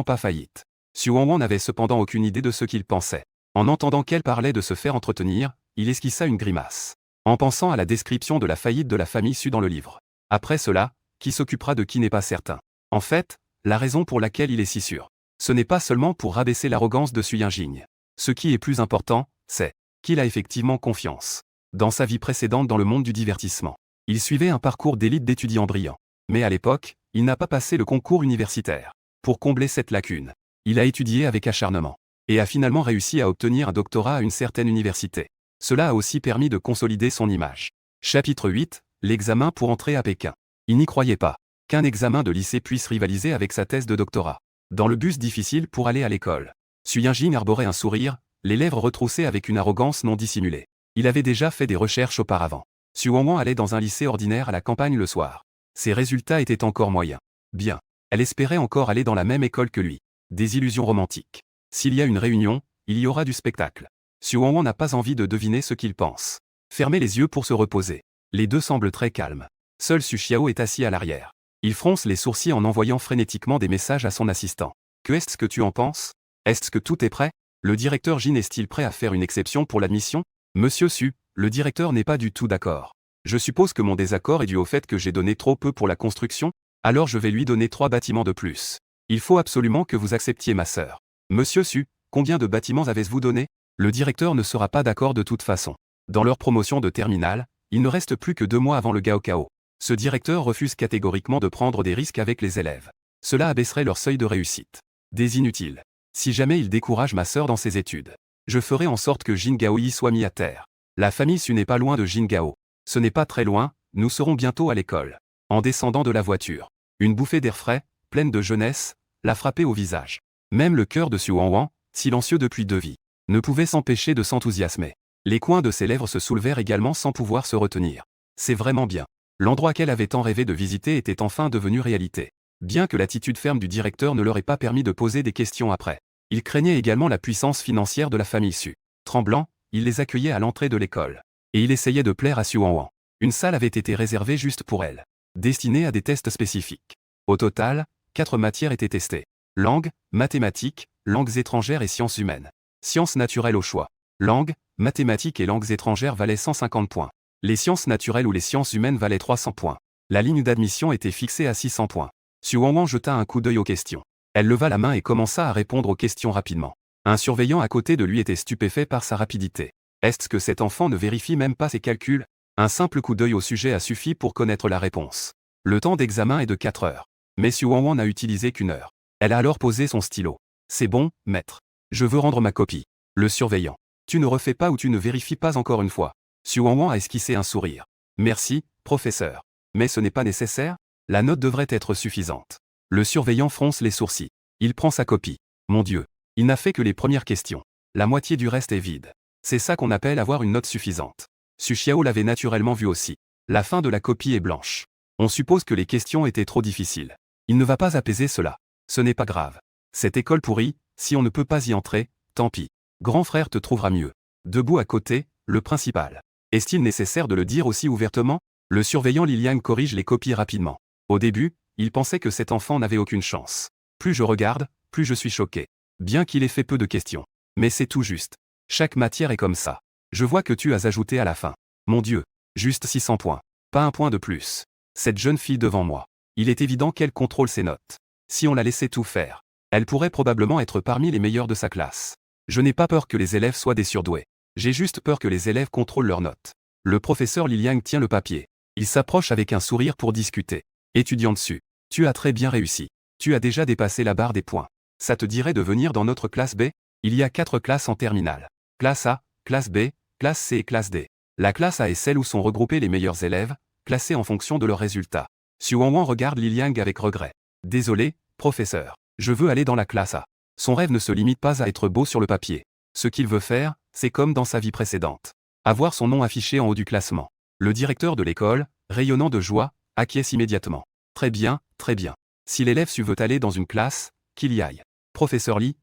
pas faillite. Su Wanwan n'avait cependant aucune idée de ce qu'il pensait. En entendant qu'elle parlait de se faire entretenir, il esquissa une grimace. En pensant à la description de la faillite de la famille Su dans le livre. Après cela, qui s'occupera de qui n'est pas certain. En fait, la raison pour laquelle il est si sûr. Ce n'est pas seulement pour rabaisser l'arrogance de Xu Yinjing. Ce qui est plus important, c'est qu'il a effectivement confiance. Dans sa vie précédente dans le monde du divertissement, il suivait un parcours d'élite d'étudiants brillants. Mais à l'époque, il n'a pas passé le concours universitaire. Pour combler cette lacune, il a étudié avec acharnement et a finalement réussi à obtenir un doctorat à une certaine université. Cela a aussi permis de consolider son image. Chapitre 8, l'examen pour entrer à Pékin. Il n'y croyait pas qu'un examen de lycée puisse rivaliser avec sa thèse de doctorat. Dans le bus difficile pour aller à l'école, Xu Yinjing arborait un sourire, les lèvres retroussées avec une arrogance non dissimulée. Il avait déjà fait des recherches auparavant. Xu Wanwan allait dans un lycée ordinaire à la campagne le soir. Ses résultats étaient encore moyens. Bien. Elle espérait encore aller dans la même école que lui. Des illusions romantiques. S'il y a une réunion, il y aura du spectacle. Xu Wanwan n'a pas envie de deviner ce qu'il pense. Fermez les yeux pour se reposer. Les deux semblent très calmes. Seul Xu Xiao est assis à l'arrière. Il fronce les sourcils en envoyant frénétiquement des messages à son assistant. Que est-ce que tu en penses? Est-ce que tout est prêt? Le directeur Jin est-il prêt à faire une exception pour l'admission? Monsieur Xu, le directeur n'est pas du tout d'accord. Je suppose que mon désaccord est dû au fait que j'ai donné trop peu pour la construction? Alors je vais lui donner 3 bâtiments de plus. Il faut absolument que vous acceptiez ma sœur. Monsieur Xu, combien de bâtiments avez-vous donné? Le directeur ne sera pas d'accord de toute façon. Dans leur promotion de terminale, il ne reste plus que 2 mois avant le Gaokao. Ce directeur refuse catégoriquement de prendre des risques avec les élèves. Cela abaisserait leur seuil de réussite. Des inutiles. Si jamais il décourage ma sœur dans ses études, je ferai en sorte que Jin Gaoyi soit mis à terre. La famille Xu n'est pas loin de Jin Gao. Ce n'est pas très loin, nous serons bientôt à l'école. En descendant de la voiture, une bouffée d'air frais, pleine de jeunesse, l'a frappé au visage. Même le cœur de Xu Wanwan, silencieux depuis 2 vies, ne pouvait s'empêcher de s'enthousiasmer. Les coins de ses lèvres se soulevèrent également sans pouvoir se retenir. C'est vraiment bien. L'endroit qu'elle avait tant rêvé de visiter était enfin devenu réalité. Bien que l'attitude ferme du directeur ne leur ait pas permis de poser des questions après. Il craignait également la puissance financière de la famille Xu. Tremblant, il les accueillait à l'entrée de l'école. Et il essayait de plaire à Xu Wanwan. Une salle avait été réservée juste pour elle, destinée à des tests spécifiques. Au total, 4 matières étaient testées. Langue, mathématiques, langues étrangères et sciences humaines. Sciences naturelles au choix. Langue, mathématiques et langues étrangères valaient 150 points. Les sciences naturelles ou les sciences humaines valaient 300 points. La ligne d'admission était fixée à 600 points. Xu Wanwan jeta un coup d'œil aux questions. Elle leva la main et commença à répondre aux questions rapidement. Un surveillant à côté de lui était stupéfait par sa rapidité. Est-ce que cet enfant ne vérifie même pas ses calculs? Un simple coup d'œil au sujet a suffi pour connaître la réponse. Le temps d'examen est de 4 heures. Mais Xu Wanwan n'a utilisé qu'1 heure. Elle a alors posé son stylo. C'est bon, maître. Je veux rendre ma copie. Le surveillant. Tu ne refais pas ou tu ne vérifies pas encore une fois. Xu Wanwan a esquissé un sourire. Merci, professeur. Mais ce n'est pas nécessaire? La note devrait être suffisante. Le surveillant fronce les sourcils. Il prend sa copie. Mon Dieu. Il n'a fait que les premières questions. La moitié du reste est vide. C'est ça qu'on appelle avoir une note suffisante. Xu Xiao l'avait naturellement vu aussi. La fin de la copie est blanche. On suppose que les questions étaient trop difficiles. Il ne va pas apaiser cela. Ce n'est pas grave. Cette école pourrie, si on ne peut pas y entrer, tant pis. Grand frère te trouvera mieux. Debout à côté, le principal. Est-il nécessaire de le dire aussi ouvertement? Le surveillant Liliang corrige les copies rapidement. Au début, il pensait que cet enfant n'avait aucune chance. Plus je regarde, plus je suis choqué. Bien qu'il ait fait peu de questions. Mais c'est tout juste. Chaque matière est comme ça. Je vois que tu as ajouté à la fin. Mon Dieu. Juste 600 points. Pas un point de plus. Cette jeune fille devant moi. Il est évident qu'elle contrôle ses notes. Si on la laissait tout faire, elle pourrait probablement être parmi les meilleurs de sa classe. Je n'ai pas peur que les élèves soient des surdoués. J'ai juste peur que les élèves contrôlent leurs notes. Le professeur Liliang tient le papier. Il s'approche avec un sourire pour discuter. Étudiant dessus. Tu as très bien réussi. Tu as déjà dépassé la barre des points. Ça te dirait de venir dans notre classe B? Il y a 4 classes en terminale. Classe A, classe B, classe C et classe D. La classe A est celle où sont regroupés les meilleurs élèves, classés en fonction de leurs résultats. Xu Wanwan regarde Liliang avec regret. Désolé, professeur. Je veux aller dans la classe A. Son rêve ne se limite pas à être beau sur le papier. Ce qu'il veut faire, c'est comme dans sa vie précédente. Avoir son nom affiché en haut du classement. Le directeur de l'école, rayonnant de joie, acquiesce immédiatement. Très bien, très bien. Si l'élève Xu veut aller dans une classe, qu'il y aille. Professeur Li,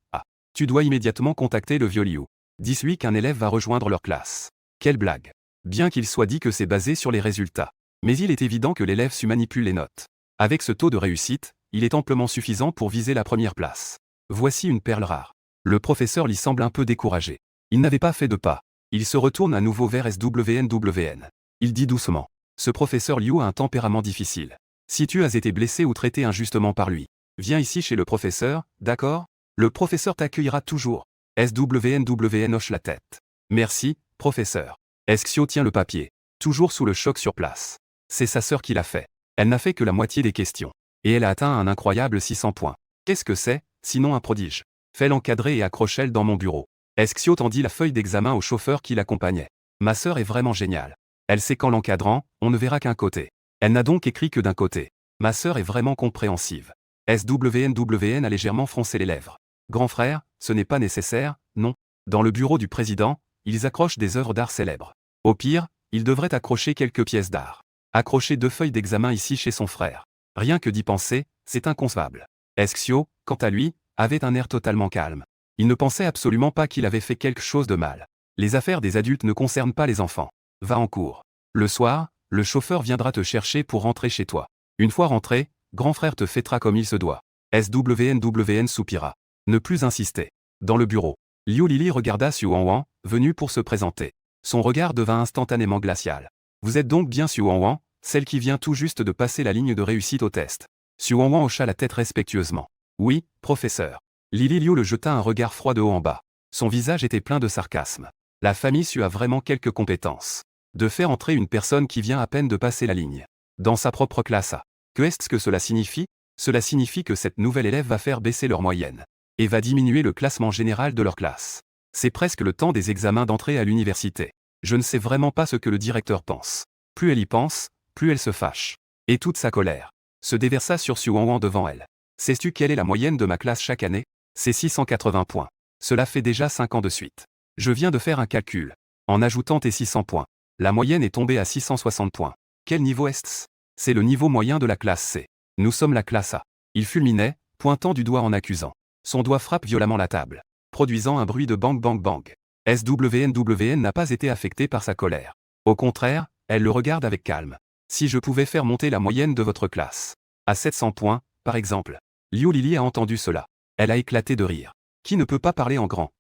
tu dois immédiatement contacter le vieux Liu. Dis-lui qu'un élève va rejoindre leur classe. Quelle blague. Bien qu'il soit dit que c'est basé sur les résultats. Mais il est évident que l'élève Xu manipule les notes. Avec ce taux de réussite, il est amplement suffisant pour viser la première place. Voici une perle rare. Le professeur Li semble un peu découragé. Il n'avait pas fait de pas. Il se retourne à nouveau vers SWNWN. Il dit doucement. Ce professeur Liu a un tempérament difficile. Si tu as été blessé ou traité injustement par lui, viens ici chez le professeur, d'accord? Le professeur t'accueillera toujours. SWNWN hoche la tête. Merci, professeur. Esxio tient le papier. Toujours sous le choc sur place. C'est sa sœur qui l'a fait. Elle n'a fait que la moitié des questions. Et elle a atteint un incroyable 600 points. Qu'est-ce que c'est, sinon un prodige? Fais l'encadrer et accroche-le dans mon bureau. Esxio tendit la feuille d'examen au chauffeur qui l'accompagnait. Ma sœur est vraiment géniale. Elle sait qu'en l'encadrant, on ne verra qu'un côté. Elle n'a donc écrit que d'un côté. Ma sœur est vraiment compréhensive. SWNWN a légèrement froncé les lèvres. Grand frère, ce n'est pas nécessaire, non. Dans le bureau du président, ils accrochent des œuvres d'art célèbres. Au pire, ils devraient accrocher quelques pièces d'art. Accrocher 2 feuilles d'examen ici chez son frère. Rien que d'y penser, c'est inconcevable. Esxio, quant à lui, avait un air totalement calme. Il ne pensait absolument pas qu'il avait fait quelque chose de mal. Les affaires des adultes ne concernent pas les enfants. Va en cours. Le soir, le chauffeur viendra te chercher pour rentrer chez toi. Une fois rentré, grand frère te fêtera comme il se doit. SWNWN soupira. Ne plus insister. Dans le bureau, Liu Lili regarda Xu Wanwan, venu pour se présenter. Son regard devint instantanément glacial. Vous êtes donc bien Xu Wanwan, celle qui vient tout juste de passer la ligne de réussite au test. Xu Wanwan hocha la tête respectueusement. Oui, professeur. Lili Liu le jeta un regard froid de haut en bas. Son visage était plein de sarcasme. La famille Xu a vraiment quelques compétences. De faire entrer une personne qui vient à peine de passer la ligne. Dans sa propre classe A. Que est-ce que cela signifie? Cela signifie que cette nouvelle élève va faire baisser leur moyenne. Et va diminuer le classement général de leur classe. C'est presque le temps des examens d'entrée à l'université. Je ne sais vraiment pas ce que le directeur pense. Plus elle y pense, plus elle se fâche. Et toute sa colère se déversa sur Xu Wanwan devant elle. Sais-tu quelle est la moyenne de ma classe chaque année? C'est 680 points. Cela fait déjà 5 ans de suite. Je viens de faire un calcul. En ajoutant tes 600 points, la moyenne est tombée à 660 points. Quel niveau est-ce? C'est le niveau moyen de la classe C. Nous sommes la classe A. Il fulminait, pointant du doigt en accusant. Son doigt frappe violemment la table, produisant un bruit de bang bang bang. SWNWN n'a pas été affectée par sa colère. Au contraire, elle le regarde avec calme. Si je pouvais faire monter la moyenne de votre classe à 700 points, par exemple. Liu Lili a entendu cela. Elle a éclaté de rire. Qui ne peut pas parler en grand?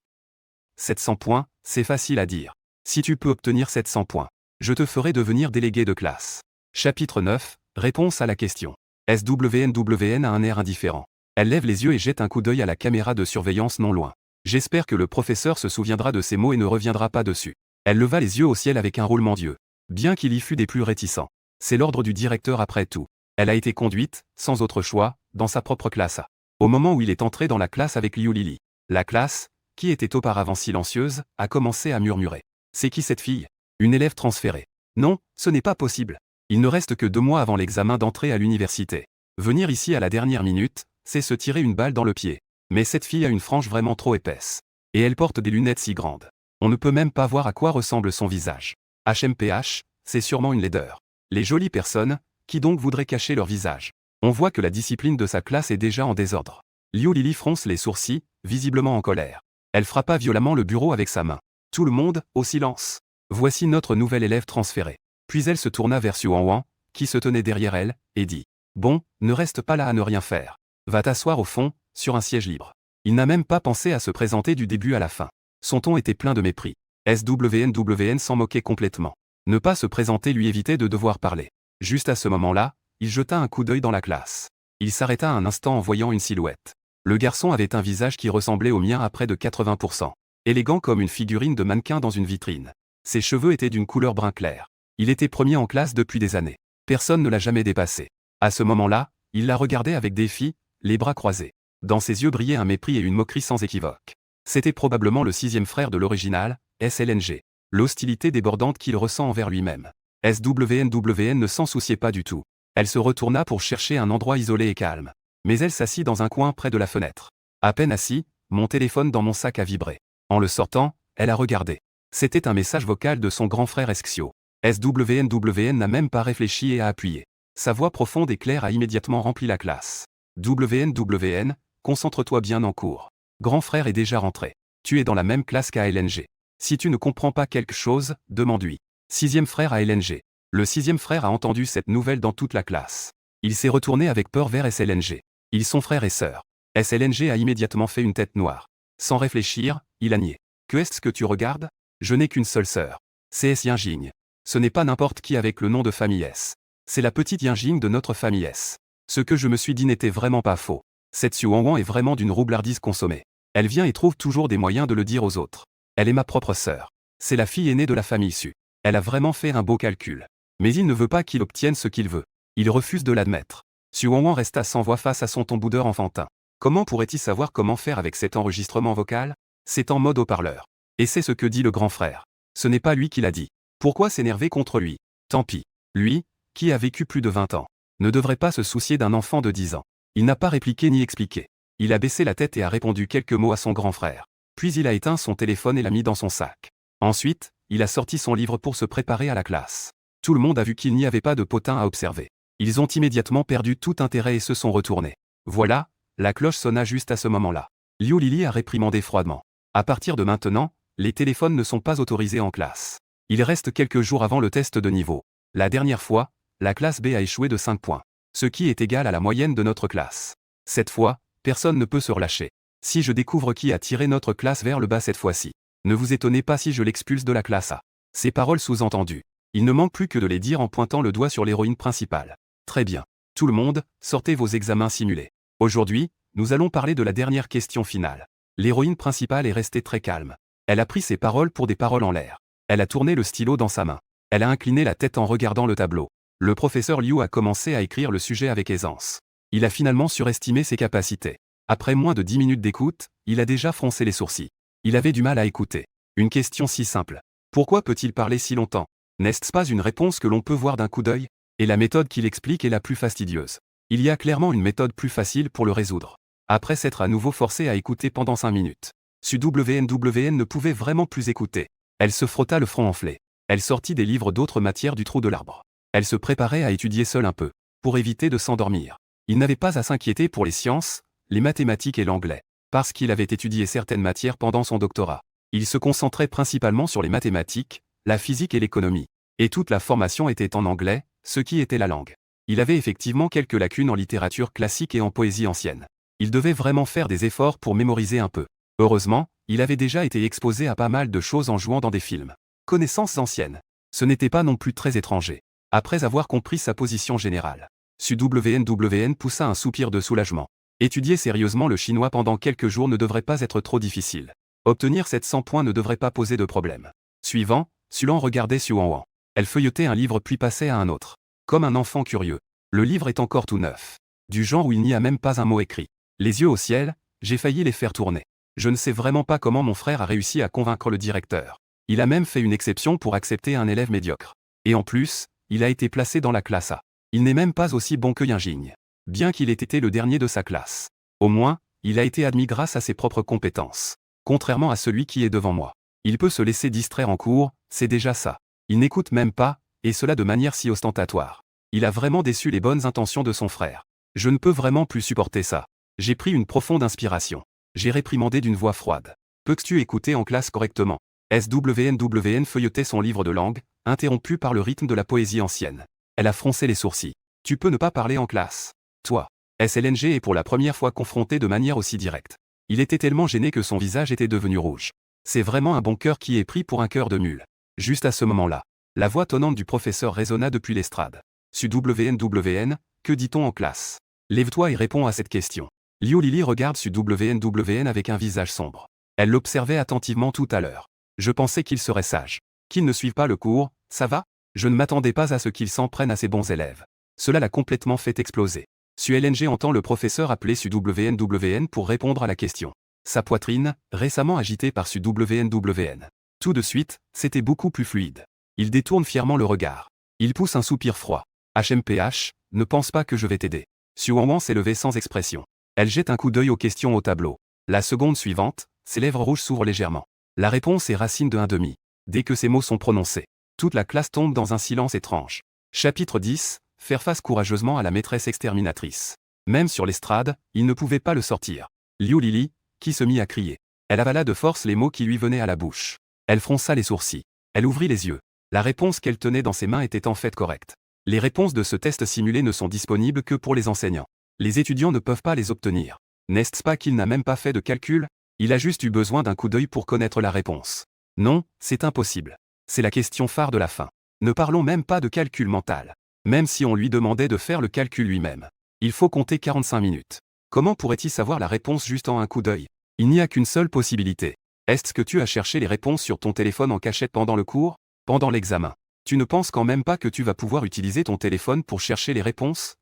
700 points, c'est facile à dire. Si tu peux obtenir 700 points, je te ferai devenir délégué de classe. Chapitre 9, réponse à la question. SWNWN a un air indifférent. Elle lève les yeux et jette un coup d'œil à la caméra de surveillance non loin. J'espère que le professeur se souviendra de ces mots et ne reviendra pas dessus. Elle leva les yeux au ciel avec un roulement d'yeux. Bien qu'il y fût des plus réticents. C'est l'ordre du directeur après tout. Elle a été conduite, sans autre choix, dans sa propre classe A. Au moment où il est entré dans la classe avec Liu Lili. La classe, qui était auparavant silencieuse, a commencé à murmurer. C'est qui cette fille? Une élève transférée. Non, ce n'est pas possible. Il ne reste que 2 mois avant l'examen d'entrée à l'université. Venir ici à la dernière minute, c'est se tirer une balle dans le pied. Mais cette fille a une frange vraiment trop épaisse. Et elle porte des lunettes si grandes. On ne peut même pas voir à quoi ressemble son visage. HMPH, c'est sûrement une laideur. Les jolies personnes, qui donc voudraient cacher leur visage. On voit que la discipline de sa classe est déjà en désordre. Liu Lili fronce les sourcils, visiblement en colère. Elle frappa violemment le bureau avec sa main. Tout le monde, au silence. Voici notre nouvelle élève transférée. Puis elle se tourna vers Xu Wanwan, qui se tenait derrière elle, et dit. Bon, ne reste pas là à ne rien faire. Va t'asseoir au fond, sur un siège libre. Il n'a même pas pensé à se présenter du début à la fin. Son ton était plein de mépris. SWNWN s'en moquait complètement. Ne pas se présenter lui évitait de devoir parler. Juste à ce moment-là, il jeta un coup d'œil dans la classe. Il s'arrêta un instant en voyant une silhouette. Le garçon avait un visage qui ressemblait au mien à près de 80%. Élégant comme une figurine de mannequin dans une vitrine. Ses cheveux étaient d'une couleur brun clair. Il était premier en classe depuis des années. Personne ne l'a jamais dépassé. À ce moment-là, il la regardait avec défi, les bras croisés. Dans ses yeux brillait un mépris et une moquerie sans équivoque. C'était probablement le 6e frère de l'original, SLNG. L'hostilité débordante qu'il ressent envers lui-même. SWNWN ne s'en souciait pas du tout. Elle se retourna pour chercher un endroit isolé et calme. Mais elle s'assit dans un coin près de la fenêtre. À peine assis, mon téléphone dans mon sac a vibré. En le sortant, elle a regardé. C'était un message vocal de son grand frère Esxio. SWNWN n'a même pas réfléchi et a appuyé. Sa voix profonde et claire a immédiatement rempli la classe. WNWN, concentre-toi bien en cours. Grand frère est déjà rentré. Tu es dans la même classe qu'à LNG. Si tu ne comprends pas quelque chose, demande-lui. 6e frère à LNG. Le 6e frère a entendu cette nouvelle dans toute la classe. Il s'est retourné avec peur vers SLNG. Ils sont frères et sœurs. SLNG a immédiatement fait une tête noire. Sans réfléchir, il a nié. Que est-ce que tu regardes? Je n'ai qu'une seule sœur. C'est S. Yinjing. Ce n'est pas n'importe qui avec le nom de famille S. C'est la petite Yinjing de notre famille S. Ce que je me suis dit n'était vraiment pas faux. Cette Xu Wanwan est vraiment d'une roublardise consommée. Elle vient et trouve toujours des moyens de le dire aux autres. Elle est ma propre sœur. C'est la fille aînée de la famille Su. Elle a vraiment fait un beau calcul. Mais il ne veut pas qu'il obtienne ce qu'il veut. Il refuse de l'admettre. Su Wanwan resta sans voix face à son tomboudeur enfantin. Comment pourrait-il savoir comment faire avec cet enregistrement vocal? C'est en mode haut-parleur. Et c'est ce que dit le grand frère. Ce n'est pas lui qui l'a dit. Pourquoi s'énerver contre lui? Tant pis. Lui, qui a vécu plus de 20 ans, ne devrait pas se soucier d'un enfant de 10 ans. Il n'a pas répliqué ni expliqué. Il a baissé la tête et a répondu quelques mots à son grand frère. Puis il a éteint son téléphone et l'a mis dans son sac. Ensuite, il a sorti son livre pour se préparer à la classe. Tout le monde a vu qu'il n'y avait pas de potin à observer. Ils ont immédiatement perdu tout intérêt et se sont retournés. Voilà, la cloche sonna juste à ce moment-là. Liu Lili a réprimandé froidement. À partir de maintenant, les téléphones ne sont pas autorisés en classe. Il reste quelques jours avant le test de niveau. La dernière fois, la classe B a échoué de 5 points. Ce qui est égal à la moyenne de notre classe. Cette fois, personne ne peut se relâcher. Si je découvre qui a tiré notre classe vers le bas cette fois-ci, ne vous étonnez pas si je l'expulse de la classe A. Ces paroles sous-entendues. Il ne manque plus que de les dire en pointant le doigt sur l'héroïne principale. Très bien. Tout le monde, sortez vos examens simulés. Aujourd'hui, nous allons parler de la dernière question finale. L'héroïne principale est restée très calme. Elle a pris ses paroles pour des paroles en l'air. Elle a tourné le stylo dans sa main. Elle a incliné la tête en regardant le tableau. Le professeur Liu a commencé à écrire le sujet avec aisance. Il a finalement surestimé ses capacités. Après moins de 10 minutes d'écoute, il a déjà froncé les sourcils. Il avait du mal à écouter. Une question si simple. Pourquoi peut-il parler si longtemps? N'est-ce pas une réponse que l'on peut voir d'un coup d'œil? Et la méthode qu'il explique est la plus fastidieuse. Il y a clairement une méthode plus facile pour le résoudre. Après s'être à nouveau forcé à écouter pendant 5 minutes. Su WNWN ne pouvait vraiment plus écouter. Elle se frotta le front enflé. Elle sortit des livres d'autres matières du trou de l'arbre. Elle se préparait à étudier seule un peu, pour éviter de s'endormir. Il n'avait pas à s'inquiéter pour les sciences, les mathématiques et l'anglais, parce qu'il avait étudié certaines matières pendant son doctorat. Il se concentrait principalement sur les mathématiques, la physique et l'économie. Et toute la formation était en anglais, ce qui était la langue. Il avait effectivement quelques lacunes en littérature classique et en poésie ancienne. Il devait vraiment faire des efforts pour mémoriser un peu. Heureusement, il avait déjà été exposé à pas mal de choses en jouant dans des films. Connaissances anciennes. Ce n'était pas non plus très étranger. Après avoir compris sa position générale, Su WNWN poussa un soupir de soulagement. Étudier sérieusement le chinois pendant quelques jours ne devrait pas être trop difficile. Obtenir 700 points ne devrait pas poser de problème. Suivant, Sulan regardait Su Wanwan. Elle feuilletait un livre puis passait à un autre. Comme un enfant curieux. Le livre est encore tout neuf. Du genre où il n'y a même pas un mot écrit. Les yeux au ciel, j'ai failli les faire tourner. Je ne sais vraiment pas comment mon frère a réussi à convaincre le directeur. Il a même fait une exception pour accepter un élève médiocre. Et en plus, il a été placé dans la classe A. Il n'est même pas aussi bon que Yinjing. Bien qu'il ait été le dernier de sa classe. Au moins, il a été admis grâce à ses propres compétences. Contrairement à celui qui est devant moi. Il peut se laisser distraire en cours, c'est déjà ça. Il n'écoute même pas, et cela de manière si ostentatoire. Il a vraiment déçu les bonnes intentions de son frère. Je ne peux vraiment plus supporter ça. J'ai pris une profonde inspiration. J'ai réprimandé d'une voix froide. Peux-tu écouter en classe correctement? SWNWN feuilletait son livre de langue, interrompu par le rythme de la poésie ancienne. Elle a froncé les sourcils. Tu peux ne pas parler en classe. Toi. SLNG est pour la première fois confronté de manière aussi directe. Il était tellement gêné que son visage était devenu rouge. C'est vraiment un bon cœur qui est pris pour un cœur de mule. Juste à ce moment-là, la voix tonnante du professeur résonna depuis l'estrade. Su WNWN, que dit-on en classe? Lève-toi et réponds à cette question. Liu Lili regarde Su WNWN avec un visage sombre. Elle l'observait attentivement tout à l'heure. Je pensais qu'il serait sage. Qu'il ne suive pas le cours, ça va? Je ne m'attendais pas à ce qu'il s'en prenne à ses bons élèves. Cela l'a complètement fait exploser. Su LNG entend le professeur appeler Su WNWN pour répondre à la question. Sa poitrine, récemment agitée par Su WNWN. Tout de suite, c'était beaucoup plus fluide. Il détourne fièrement le regard. Il pousse un soupir froid. HMPH, ne pense pas que je vais t'aider. Su Wanwan s'est levée sans expression. Elle jette un coup d'œil aux questions au tableau. La seconde suivante, ses lèvres rouges s'ouvrent légèrement. La réponse est racine de 1,5. Dès que ces mots sont prononcés, toute la classe tombe dans un silence étrange. Chapitre 10, faire face courageusement à la maîtresse exterminatrice. Même sur l'estrade, il ne pouvait pas le sortir. Liu Lili, qui se mit à crier. Elle avala de force les mots qui lui venaient à la bouche. Elle fronça les sourcils. Elle ouvrit les yeux. La réponse qu'elle tenait dans ses mains était en fait correcte. Les réponses de ce test simulé ne sont disponibles que pour les enseignants. Les étudiants ne peuvent pas les obtenir. N'est-ce pas qu'il n'a même pas fait de calcul? Il a juste eu besoin d'un coup d'œil pour connaître la réponse. Non, c'est impossible. C'est la question phare de la fin. Ne parlons même pas de calcul mental. Même si on lui demandait de faire le calcul lui-même. Il faut compter 45 minutes. Comment pourrait-il savoir la réponse juste en un coup d'œil? Il n'y a qu'une seule possibilité. Est-ce que tu as cherché les réponses sur ton téléphone en cachette pendant le cours, pendant l'examen? Tu ne penses quand même pas que tu vas pouvoir utiliser ton téléphone pour chercher les réponses?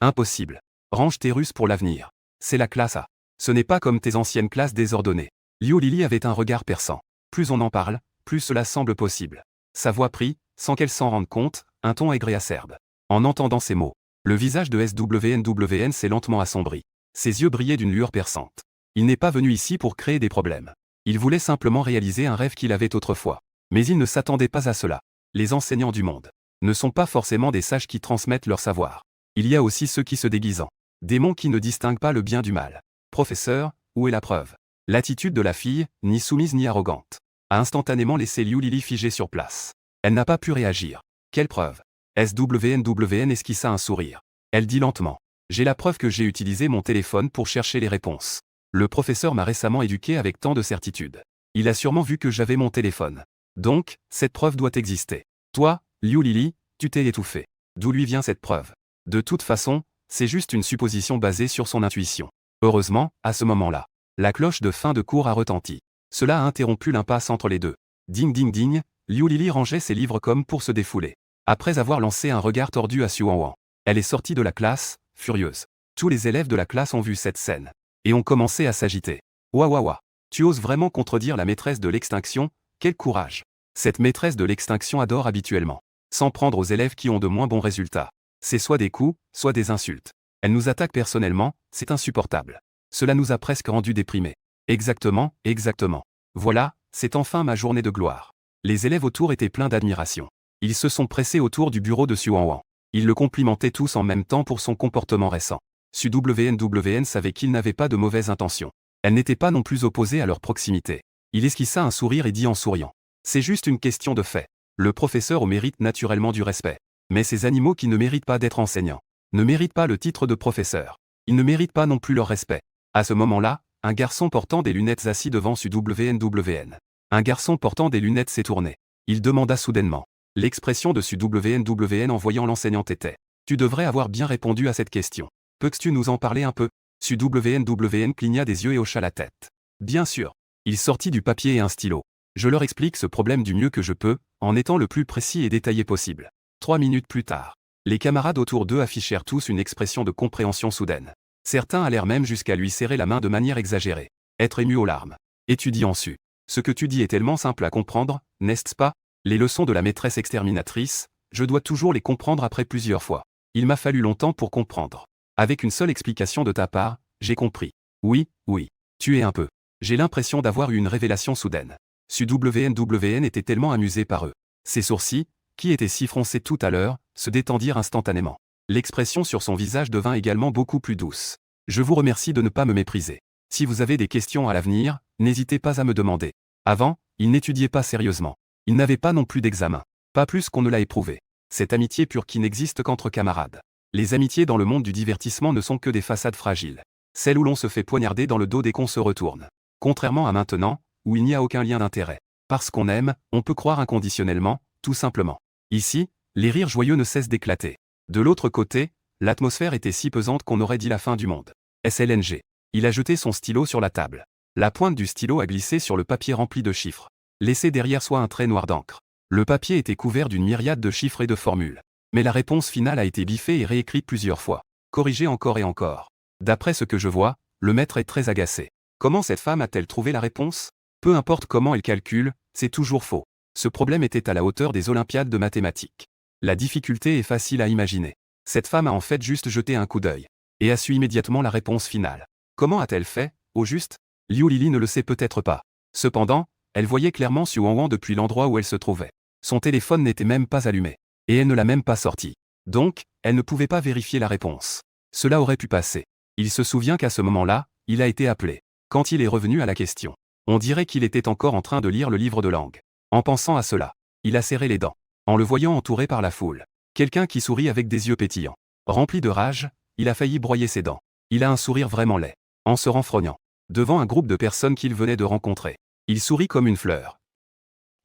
Impossible. Range tes ruses pour l'avenir. C'est la classe A. Ce n'est pas comme tes anciennes classes désordonnées. Liu Lili avait un regard perçant. Plus on en parle, plus cela semble possible. Sa voix prit, sans qu'elle s'en rende compte, un ton aigre et acerbe. En entendant ces mots, le visage de SWNWN s'est lentement assombri. Ses yeux brillaient d'une lueur perçante. Il n'est pas venu ici pour créer des problèmes. Il voulait simplement réaliser un rêve qu'il avait autrefois. Mais il ne s'attendait pas à cela. Les enseignants du monde ne sont pas forcément des sages qui transmettent leur savoir. Il y a aussi ceux qui se déguisent en démons qui ne distinguent pas le bien du mal. Professeur, où est la preuve? L'attitude de la fille, ni soumise ni arrogante, a instantanément laissé Liu Lili figée sur place. Elle n'a pas pu réagir. Quelle preuve? SWNWN esquissa un sourire. Elle dit lentement. J'ai la preuve que j'ai utilisé mon téléphone pour chercher les réponses. Le professeur m'a récemment éduqué avec tant de certitude. Il a sûrement vu que j'avais mon téléphone. Donc, cette preuve doit exister. Toi, Liu Lili, tu t'es étouffé. D'où lui vient cette preuve? De toute façon, c'est juste une supposition basée sur son intuition. Heureusement, à ce moment-là, la cloche de fin de cours a retenti. Cela a interrompu l'impasse entre les deux. Ding ding ding, Liu Lili rangeait ses livres comme pour se défouler. Après avoir lancé un regard tordu à Xuanwan, elle est sortie de la classe, furieuse. Tous les élèves de la classe ont vu cette scène et ont commencé à s'agiter. Ouah ouah ouah, tu oses vraiment contredire la maîtresse de l'extinction? Quel courage! Cette maîtresse de l'extinction adore habituellement s'en prendre aux élèves qui ont de moins bons résultats. C'est soit des coups, soit des insultes. Elle nous attaque personnellement, c'est insupportable. Cela nous a presque rendus déprimés. Exactement, exactement. Voilà, c'est enfin ma journée de gloire. Les élèves autour étaient pleins d'admiration. Ils se sont pressés autour du bureau de Xuanwan. Ils le complimentaient tous en même temps pour son comportement récent. SWNWN savait qu'il n'avait pas de mauvaises intentions. Elle n'était pas non plus opposée à leur proximité. Il esquissa un sourire et dit en souriant. C'est juste une question de fait. Le professeur mérite naturellement du respect. Mais ces animaux qui ne méritent pas d'être enseignants ne méritent pas le titre de professeur. Ils ne méritent pas non plus leur respect. À ce moment-là, un garçon portant des lunettes assis devant SWNWN. Un garçon portant des lunettes s'est tourné. Il demanda soudainement. L'expression de SWNWN en voyant l'enseignante était. Tu devrais avoir bien répondu à cette question. Peux-tu nous en parler un peu? SWNWN cligna des yeux et hocha la tête. Bien sûr. Il sortit du papier et un stylo. Je leur explique ce problème du mieux que je peux, en étant le plus précis et détaillé possible. 3 minutes plus tard, les camarades autour d'eux affichèrent tous une expression de compréhension soudaine. Certains allèrent même jusqu'à lui serrer la main de manière exagérée. Être ému aux larmes. Étudiant su. Ce que tu dis est tellement simple à comprendre, n'est-ce pas? Les leçons de la maîtresse exterminatrice, je dois toujours les comprendre après plusieurs fois. Il m'a fallu longtemps pour comprendre. Avec une seule explication de ta part, j'ai compris. Oui, oui. Tu es un peu. J'ai l'impression d'avoir eu une révélation soudaine. SWNWN était tellement amusé par eux. Ses sourcils, qui étaient si froncés tout à l'heure, se détendirent instantanément. L'expression sur son visage devint également beaucoup plus douce. Je vous remercie de ne pas me mépriser. Si vous avez des questions à l'avenir, n'hésitez pas à me demander. Avant, il n'étudiait pas sérieusement. Il n'avait pas non plus d'examen. Pas plus qu'on ne l'a éprouvé. Cette amitié pure qui n'existe qu'entre camarades. Les amitiés dans le monde du divertissement ne sont que des façades fragiles. Celles où l'on se fait poignarder dans le dos dès qu'on se retourne. Contrairement à maintenant, où il n'y a aucun lien d'intérêt. Parce qu'on aime, on peut croire inconditionnellement, tout simplement. Ici, les rires joyeux ne cessent d'éclater. De l'autre côté, l'atmosphère était si pesante qu'on aurait dit la fin du monde. SLNG. Il a jeté son stylo sur la table. La pointe du stylo a glissé sur le papier rempli de chiffres. Laissé derrière soi un trait noir d'encre. Le papier était couvert d'une myriade de chiffres et de formules. Mais la réponse finale a été biffée et réécrite plusieurs fois. Corrigée encore et encore. D'après ce que je vois, le maître est très agacé. Comment cette femme a-t-elle trouvé la réponse? Peu importe comment elle calcule, c'est toujours faux. Ce problème était à la hauteur des Olympiades de mathématiques. La difficulté est facile à imaginer. Cette femme a en fait juste jeté un coup d'œil. Et a su immédiatement la réponse finale. Comment a-t-elle fait, au juste? Liu Lili ne le sait peut-être pas. Cependant, elle voyait clairement Xuanwan depuis l'endroit où elle se trouvait. Son téléphone n'était même pas allumé. Et elle ne l'a même pas sorti. Donc, elle ne pouvait pas vérifier la réponse. Cela aurait pu passer. Il se souvient qu'à ce moment-là, il a été appelé. Quand il est revenu à la question, on dirait qu'il était encore en train de lire le livre de langue. En pensant à cela, il a serré les dents. En le voyant entouré par la foule. Quelqu'un qui sourit avec des yeux pétillants. Rempli de rage, il a failli broyer ses dents. Il a un sourire vraiment laid. En se renfrognant. Devant un groupe de personnes qu'il venait de rencontrer. Il sourit comme une fleur.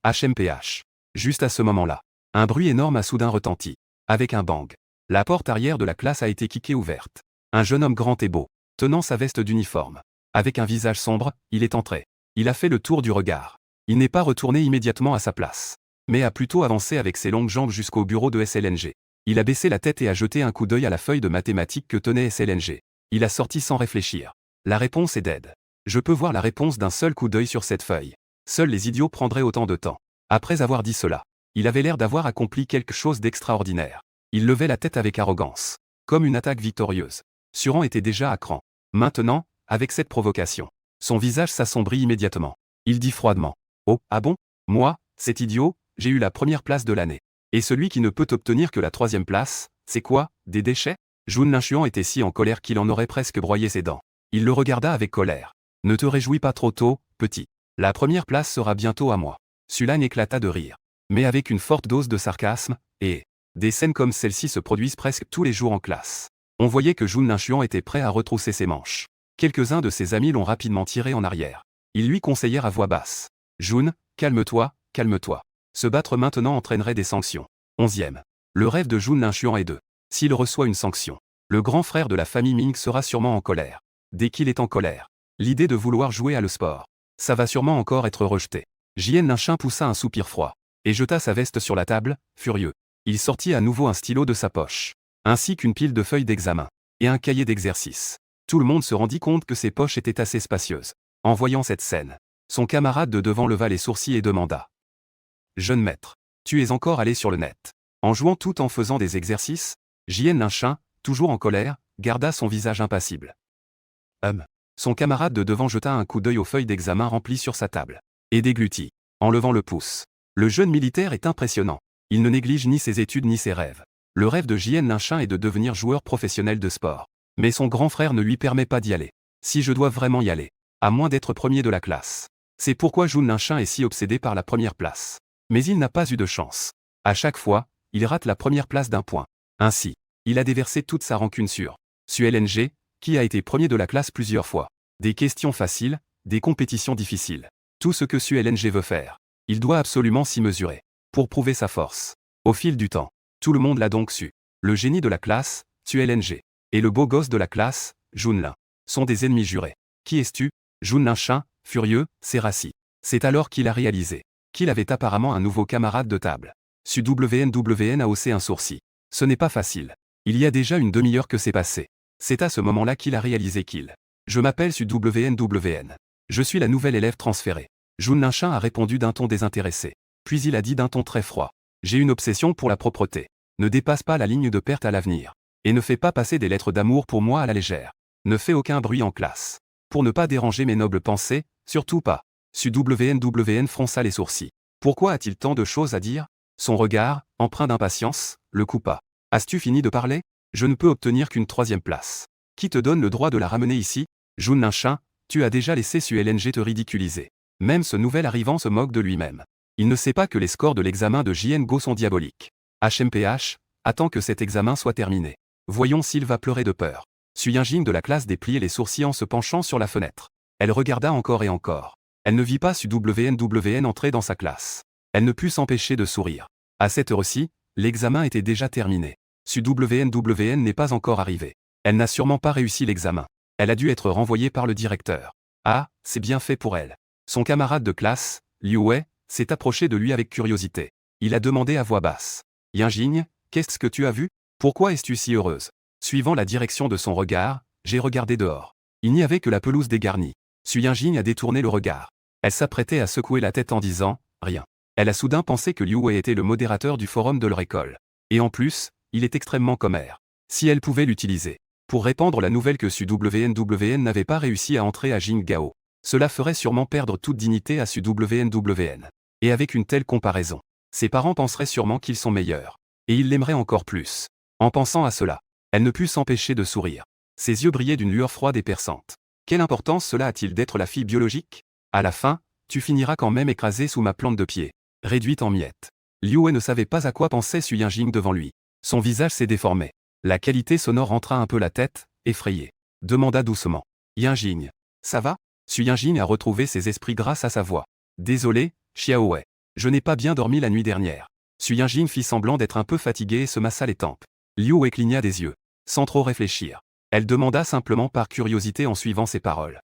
HMPH. Juste à ce moment-là, un bruit énorme a soudain retenti. Avec un bang. La porte arrière de la classe a été kickée ouverte. Un jeune homme grand et beau, tenant sa veste d'uniforme, Avec un visage sombre, il est entré. Il a fait le tour du regard. Il n'est pas retourné immédiatement à sa place, mais a plutôt avancé avec ses longues jambes jusqu'au bureau de SLNG. Il a baissé la tête et a jeté un coup d'œil à la feuille de mathématiques que tenait SLNG. Il a sorti sans réfléchir. La réponse est dead. Je peux voir la réponse d'un seul coup d'œil sur cette feuille. Seuls les idiots prendraient autant de temps. Après avoir dit cela, il avait l'air d'avoir accompli quelque chose d'extraordinaire. Il levait la tête avec arrogance, comme une attaque victorieuse. Suran était déjà à cran. Maintenant, avec cette provocation, son visage s'assombrit immédiatement. Il dit froidement. Oh, ah bon? Moi, cet idiot, j'ai eu la première place de l'année. Et celui qui ne peut obtenir que la troisième place, c'est quoi? Des déchets? Jun Linchuan était si en colère qu'il en aurait presque broyé ses dents. Il le regarda avec colère. Ne te réjouis pas trop tôt, petit. La première place sera bientôt à moi. Sulan éclata de rire. Mais avec une forte dose de sarcasme, et des scènes comme celle-ci se produisent presque tous les jours en classe. On voyait que Jun Linchuan était prêt à retrousser ses manches. Quelques-uns de ses amis l'ont rapidement tiré en arrière. Ils lui conseillèrent à voix basse. Jun, calme-toi, calme-toi. Se battre maintenant entraînerait des sanctions. 11e. Le rêve de Jun Linchuan est de. S'il reçoit une sanction, le grand frère de la famille Ming sera sûrement en colère. Dès qu'il est en colère, l'idée de vouloir jouer à le sport, ça va sûrement encore être rejeté. Jien Linchuan poussa un soupir froid, et jeta sa veste sur la table, furieux. Il sortit à nouveau un stylo de sa poche, ainsi qu'une pile de feuilles d'examen, et un cahier d'exercice. Tout le monde se rendit compte que ses poches étaient assez spacieuses. En voyant cette scène, son camarade de devant leva les sourcils et demanda. Jeune maître, tu es encore allé sur le net. En jouant tout en faisant des exercices? Jien Linchuan, toujours en colère, garda son visage impassible. Son camarade de devant jeta un coup d'œil aux feuilles d'examen remplies sur sa table, et déglutit, en levant le pouce. Le jeune militaire est impressionnant. Il ne néglige ni ses études ni ses rêves. Le rêve de Jien Linchuan est de devenir joueur professionnel de sport. Mais son grand frère ne lui permet pas d'y aller. Si je dois vraiment y aller, à moins d'être premier de la classe. C'est pourquoi Jun Linchuan est si obsédé par la première place. Mais il n'a pas eu de chance. À chaque fois, il rate la première place d'un point. Ainsi, il a déversé toute sa rancune sur SULNG, qui a été premier de la classe plusieurs fois. Des questions faciles, des compétitions difficiles. Tout ce que SULNG veut faire. Il doit absolument s'y mesurer. Pour prouver sa force. Au fil du temps, tout le monde l'a donc su. Le génie de la classe, SULNG. Et le beau gosse de la classe, Junlin, sont des ennemis jurés. Qui es-tu? Jun Linchuan, furieux, s'est rassis. C'est alors qu'il a réalisé qu'il avait apparemment un nouveau camarade de table. SUWN a haussé un sourcil. Ce n'est pas facile. Il y a déjà une demi-heure que c'est passé. C'est à ce moment-là qu'il a réalisé qu'il. Je m'appelle SUWN. Je suis la nouvelle élève transférée. Jun Linchuan a répondu d'un ton désintéressé. Puis il a dit d'un ton très froid. J'ai une obsession pour la propreté. Ne dépasse pas la ligne de perte à l'avenir. Et ne fais pas passer des lettres d'amour pour moi à la légère. Ne fais aucun bruit en classe. Pour ne pas déranger mes nobles pensées, surtout pas. SUWN fronça les sourcils. Pourquoi a-t-il tant de choses à dire? Son regard, empreint d'impatience, le coupa. As-tu fini de parler? Je ne peux obtenir qu'une troisième place. Qui te donne le droit de la ramener ici? Jun Linchuan, tu as déjà laissé SULNG te ridiculiser. Même ce nouvel arrivant se moque de lui-même. Il ne sait pas que les scores de l'examen de JNGO sont diaboliques. HMPH, attends que cet examen soit terminé. Voyons s'il va pleurer de peur. Su Yinjing de la classe dépliait les sourcils en se penchant sur la fenêtre. Elle regarda encore et encore. Elle ne vit pas SUWN entrer dans sa classe. Elle ne put s'empêcher de sourire. À cette heure-ci, l'examen était déjà terminé. SUWN n'est pas encore arrivé. Elle n'a sûrement pas réussi l'examen. Elle a dû être renvoyée par le directeur. Ah, c'est bien fait pour elle. Son camarade de classe, Liu Wei, s'est approché de lui avec curiosité. Il a demandé à voix basse. Yinjing, qu'est-ce que tu as vu? Pourquoi es-tu si heureuse? Suivant la direction de son regard, j'ai regardé dehors. Il n'y avait que la pelouse dégarnie. Su Yinjing a détourné le regard. Elle s'apprêtait à secouer la tête en disant « Rien ». Elle a soudain pensé que Liu Wei était le modérateur du forum de leur école. Et en plus, il est extrêmement commère. Si elle pouvait l'utiliser pour répandre la nouvelle que SUWN n'avait pas réussi à entrer à Jingao, cela ferait sûrement perdre toute dignité à SUWN. Et avec une telle comparaison, ses parents penseraient sûrement qu'ils sont meilleurs. Et ils l'aimeraient encore plus. En pensant à cela, elle ne put s'empêcher de sourire. Ses yeux brillaient d'une lueur froide et perçante. Quelle importance cela a-t-il d'être la fille biologique? À la fin, tu finiras quand même écrasée sous ma plante de pied, réduite en miettes. Liu Wei ne savait pas à quoi pensait Su Yinjing devant lui. Son visage s'est déformé. La qualité sonore rentra un peu la tête, effrayée. Demanda doucement. Yinjing, ça va? Su Yinjing a retrouvé ses esprits grâce à sa voix. Désolé, Xiao Wei. Je n'ai pas bien dormi la nuit dernière. Su Yinjing fit semblant d'être un peu fatigué et se massa les tempes. Liu Wei cligna des yeux. Sans trop réfléchir. Elle demanda simplement par curiosité en suivant ses paroles.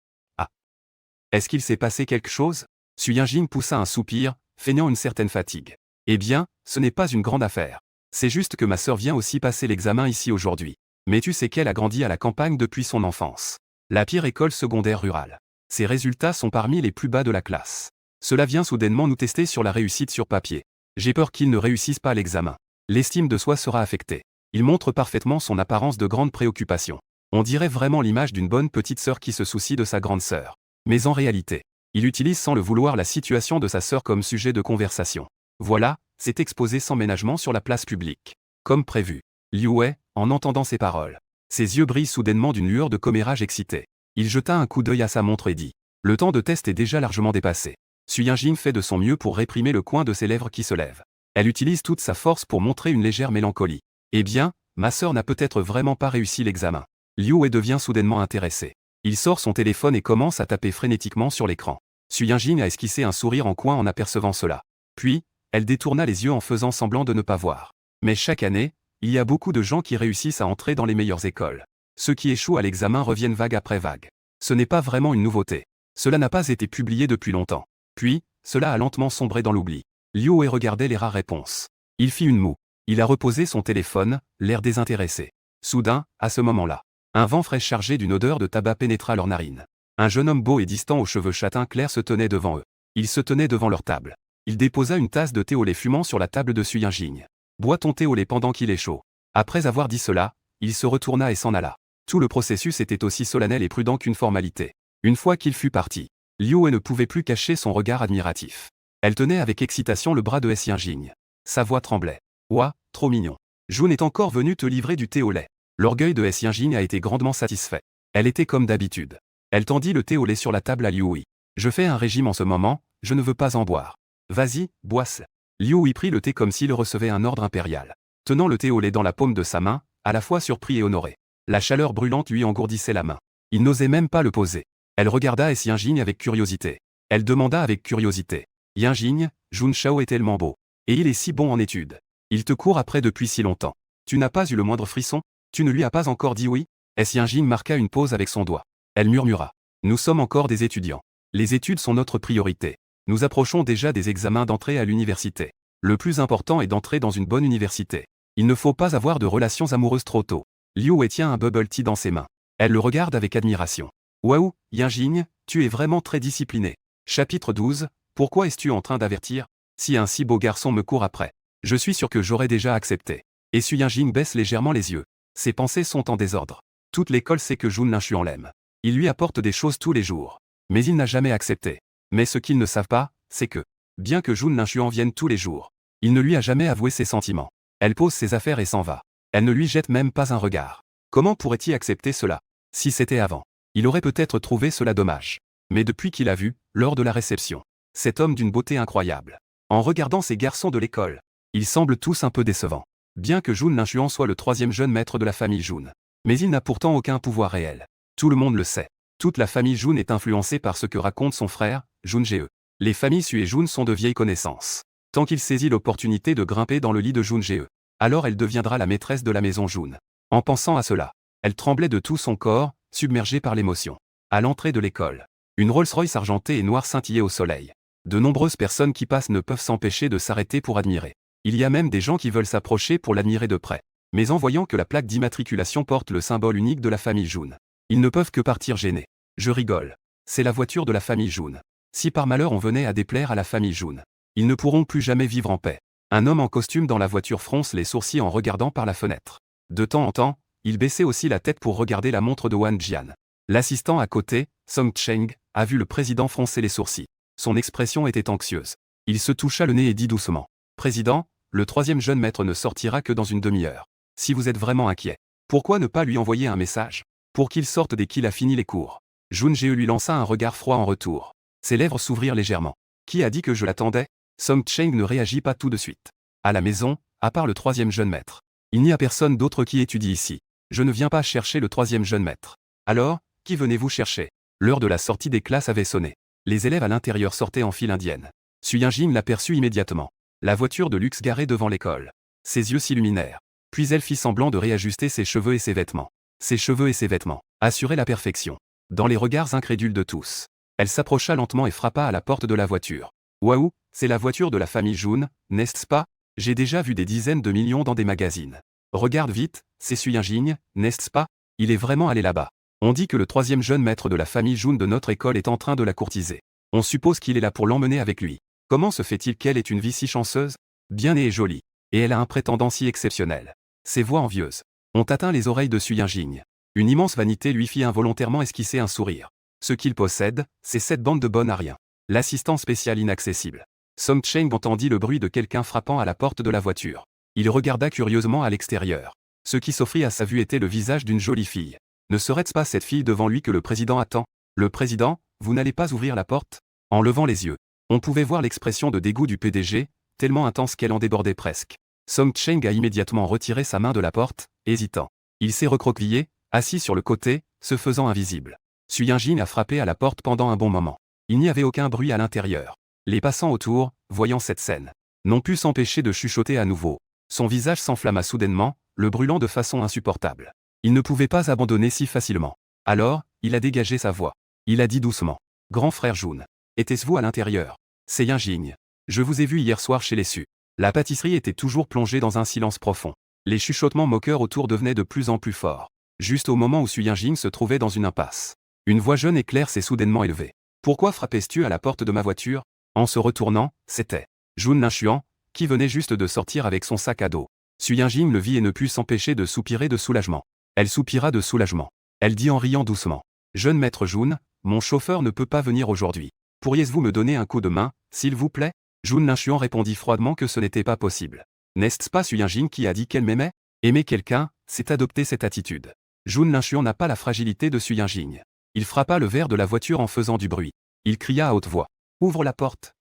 Est-ce qu'il s'est passé quelque chose? Su Yinjing poussa un soupir, feignant une certaine fatigue. Eh bien, ce n'est pas une grande affaire. C'est juste que ma sœur vient aussi passer l'examen ici aujourd'hui. Mais tu sais qu'elle a grandi à la campagne depuis son enfance. La pire école secondaire rurale. Ses résultats sont parmi les plus bas de la classe. Cela vient soudainement nous tester sur la réussite sur papier. J'ai peur qu'il ne réussisse pas l'examen. L'estime de soi sera affectée. Il montre parfaitement son apparence de grande préoccupation. On dirait vraiment l'image d'une bonne petite sœur qui se soucie de sa grande sœur. Mais en réalité, il utilise sans le vouloir la situation de sa sœur comme sujet de conversation. Voilà, s'est exposé sans ménagement sur la place publique. Comme prévu. Liu Wei, en entendant ces paroles. Ses yeux brillent soudainement d'une lueur de commérage excité. Il jeta un coup d'œil à sa montre et dit. Le temps de test est déjà largement dépassé. Su Yinjing fait de son mieux pour réprimer le coin de ses lèvres qui se lèvent. Elle utilise toute sa force pour montrer une légère mélancolie. Eh bien, ma sœur n'a peut-être vraiment pas réussi l'examen. Liu Wei devient soudainement intéressé. Il sort son téléphone et commence à taper frénétiquement sur l'écran. Su Yinjing a esquissé un sourire en coin en apercevant cela. Puis, elle détourna les yeux en faisant semblant de ne pas voir. Mais chaque année, il y a beaucoup de gens qui réussissent à entrer dans les meilleures écoles. Ceux qui échouent à l'examen reviennent vague après vague. Ce n'est pas vraiment une nouveauté. Cela n'a pas été publié depuis longtemps. Puis, cela a lentement sombré dans l'oubli. Liu Wei regardait les rares réponses. Il fit une moue. Il a reposé son téléphone, l'air désintéressé. Soudain, à ce moment-là, un vent frais chargé d'une odeur de tabac pénétra leurs narines. Un jeune homme beau et distant aux cheveux châtains clairs se tenait devant eux. Il se tenait devant leur table. Il déposa une tasse de thé au lait fumant sur la table de Su Yinjing. Bois ton thé au lait pendant qu'il est chaud. Après avoir dit cela, il se retourna et s'en alla. Tout le processus était aussi solennel et prudent qu'une formalité. Une fois qu'il fut parti, Liu Wei ne pouvait plus cacher son regard admiratif. Elle tenait avec excitation le bras de S. Yinjing. Sa voix tremblait. Ouah, trop mignon. Jun est encore venu te livrer du thé au lait. L'orgueil de S. Yinjing a été grandement satisfait. Elle était comme d'habitude. Elle tendit le thé au lait sur la table à Liu Wei. Je fais un régime en ce moment, je ne veux pas en boire. Vas-y, bois-le. Liu Wei prit le thé comme s'il recevait un ordre impérial. Tenant le thé au lait dans la paume de sa main, à la fois surpris et honoré. La chaleur brûlante lui engourdissait la main. Il n'osait même pas le poser. Elle regarda S. Yinjing avec curiosité. Elle demanda avec curiosité. Yinjing, Jun Shao est tellement beau. Et il est si bon en études. Il te court après depuis si longtemps. Tu n'as pas eu le moindre frisson? Tu ne lui as pas encore dit oui? S. Yinjing marqua une pause avec son doigt. Elle murmura. Nous sommes encore des étudiants. Les études sont notre priorité. Nous approchons déjà des examens d'entrée à l'université. Le plus important est d'entrer dans une bonne université. Il ne faut pas avoir de relations amoureuses trop tôt. Liu Wei tient un bubble tea dans ses mains. Elle le regarde avec admiration. Waouh, Yinjing, tu es vraiment très discipliné. Chapitre 12. Pourquoi es-tu en train d'avertir? Si un si beau garçon me court après, je suis sûr que j'aurais déjà accepté. Et Su Yinjing baisse légèrement les yeux. Ses pensées sont en désordre. Toute l'école sait que Jun Linchuan l'aime. Il lui apporte des choses tous les jours. Mais il n'a jamais accepté. Mais ce qu'ils ne savent pas, c'est que, bien que Jun Linchuan vienne tous les jours, il ne lui a jamais avoué ses sentiments. Elle pose ses affaires et s'en va. Elle ne lui jette même pas un regard. Comment pourrait-il accepter cela? Si c'était avant, il aurait peut-être trouvé cela dommage. Mais depuis qu'il a vu, lors de la réception, cet homme d'une beauté incroyable. En regardant ces garçons de l'école, ils semblent tous un peu décevants. Bien que Jun Linchuan soit le troisième jeune maître de la famille Jun. Mais il n'a pourtant aucun pouvoir réel. Tout le monde le sait. Toute la famille Jun est influencée par ce que raconte son frère, Jun Ge. Les familles Su et Jun sont de vieilles connaissances. Tant qu'il saisit l'opportunité de grimper dans le lit de Jun Ge, alors elle deviendra la maîtresse de la maison Jun. En pensant à cela, elle tremblait de tout son corps, submergée par l'émotion. À l'entrée de l'école, une Rolls-Royce argentée et noire scintillait au soleil. De nombreuses personnes qui passent ne peuvent s'empêcher de s'arrêter pour admirer. Il y a même des gens qui veulent s'approcher pour l'admirer de près. Mais en voyant que la plaque d'immatriculation porte le symbole unique de la famille Jun, ils ne peuvent que partir gênés. Je rigole. C'est la voiture de la famille Jun. Si par malheur on venait à déplaire à la famille Jun, ils ne pourront plus jamais vivre en paix. Un homme en costume dans la voiture fronce les sourcils en regardant par la fenêtre. De temps en temps, il baissait aussi la tête pour regarder la montre de Wang Jian. L'assistant à côté, Song Cheng, a vu le président froncer les sourcils. Son expression était anxieuse. Il se toucha le nez et dit doucement. Président, le troisième jeune maître ne sortira que dans une demi-heure. Si vous êtes vraiment inquiet, pourquoi ne pas lui envoyer un message? Pour qu'il sorte dès qu'il a fini les cours. Jun Ge lui lança un regard froid en retour. Ses lèvres s'ouvrirent légèrement. Qui a dit que je l'attendais? Song Cheng ne réagit pas tout de suite. À la maison, à part le troisième jeune maître, il n'y a personne d'autre qui étudie ici. Je ne viens pas chercher le troisième jeune maître. Alors, qui venez-vous chercher? L'heure de la sortie des classes avait sonné. Les élèves à l'intérieur sortaient en file indienne. Su Yinjing l'aperçut immédiatement. La voiture de luxe garée devant l'école. Ses yeux s'illuminèrent. Puis elle fit semblant de réajuster ses cheveux et ses vêtements. Ses cheveux et ses vêtements assuraient la perfection. Dans les regards incrédules de tous, Elle s'approcha lentement et frappa à la porte de la voiture. Waouh, c'est la voiture de la famille Jun, n'est-ce pas? J'ai déjà vu des dizaines de millions dans des magazines. Regarde vite, c'est Su Yinjing, n'est-ce pas? Il est vraiment allé là-bas. On dit que le troisième jeune maître de la famille Jun de notre école est en train de la courtiser. On suppose qu'il est là pour l'emmener avec lui. Comment se fait-il qu'elle ait une vie si chanceuse? Bien née et jolie. Et elle a un prétendant si exceptionnel. Ses voix envieuses ont atteint les oreilles de Su Yinjing. Une immense vanité lui fit involontairement esquisser un sourire. Ce qu'il possède, c'est cette bande de bonnes à rien. L'assistant spécial inaccessible. Song Cheng entendit le bruit de quelqu'un frappant à la porte de la voiture. Il regarda curieusement à l'extérieur. Ce qui s'offrit à sa vue était le visage d'une jolie fille. Ne serait-ce pas cette fille devant lui que le président attend? Le président, vous n'allez pas ouvrir la porte? En levant les yeux, on pouvait voir l'expression de dégoût du PDG, tellement intense qu'elle en débordait presque. Song Cheng a immédiatement retiré sa main de la porte, hésitant. Il s'est recroquevillé, assis sur le côté, se faisant invisible. Su Yinjing a frappé à la porte pendant un bon moment. Il n'y avait aucun bruit à l'intérieur. Les passants autour, voyant cette scène, n'ont pu s'empêcher de chuchoter à nouveau. Son visage s'enflamma soudainement, le brûlant de façon insupportable. Il ne pouvait pas abandonner si facilement. Alors, il a dégagé sa voix. Il a dit doucement. Grand frère Jun. Était-ce vous à l'intérieur? C'est Yinjing. Je vous ai vu hier soir chez les Su. La pâtisserie était toujours plongée dans un silence profond. Les chuchotements moqueurs autour devenaient de plus en plus forts. Juste au moment où Su Yinjing se trouvait dans une impasse. Une voix jeune et claire s'est soudainement élevée. Pourquoi frappais-tu à la porte de ma voiture? En se retournant, c'était Jun Linchuan, qui venait juste de sortir avec son sac à dos. Su Yinjing le vit et ne put s'empêcher de soupirer de soulagement. Elle soupira de soulagement. Elle dit en riant doucement. Jeune maître Jun, mon chauffeur ne peut pas venir aujourd'hui. Pourriez-vous me donner un coup de main, s'il vous plaît? Jun Linchuan répondit froidement que ce n'était pas possible. N'est-ce pas Su Yinjing qui a dit qu'elle m'aimait? Aimer quelqu'un, c'est adopter cette attitude. Jun Linchuan n'a pas la fragilité de Su Yinjing. Il frappa le verre de la voiture en faisant du bruit. Il cria à haute voix. Ouvre la porte.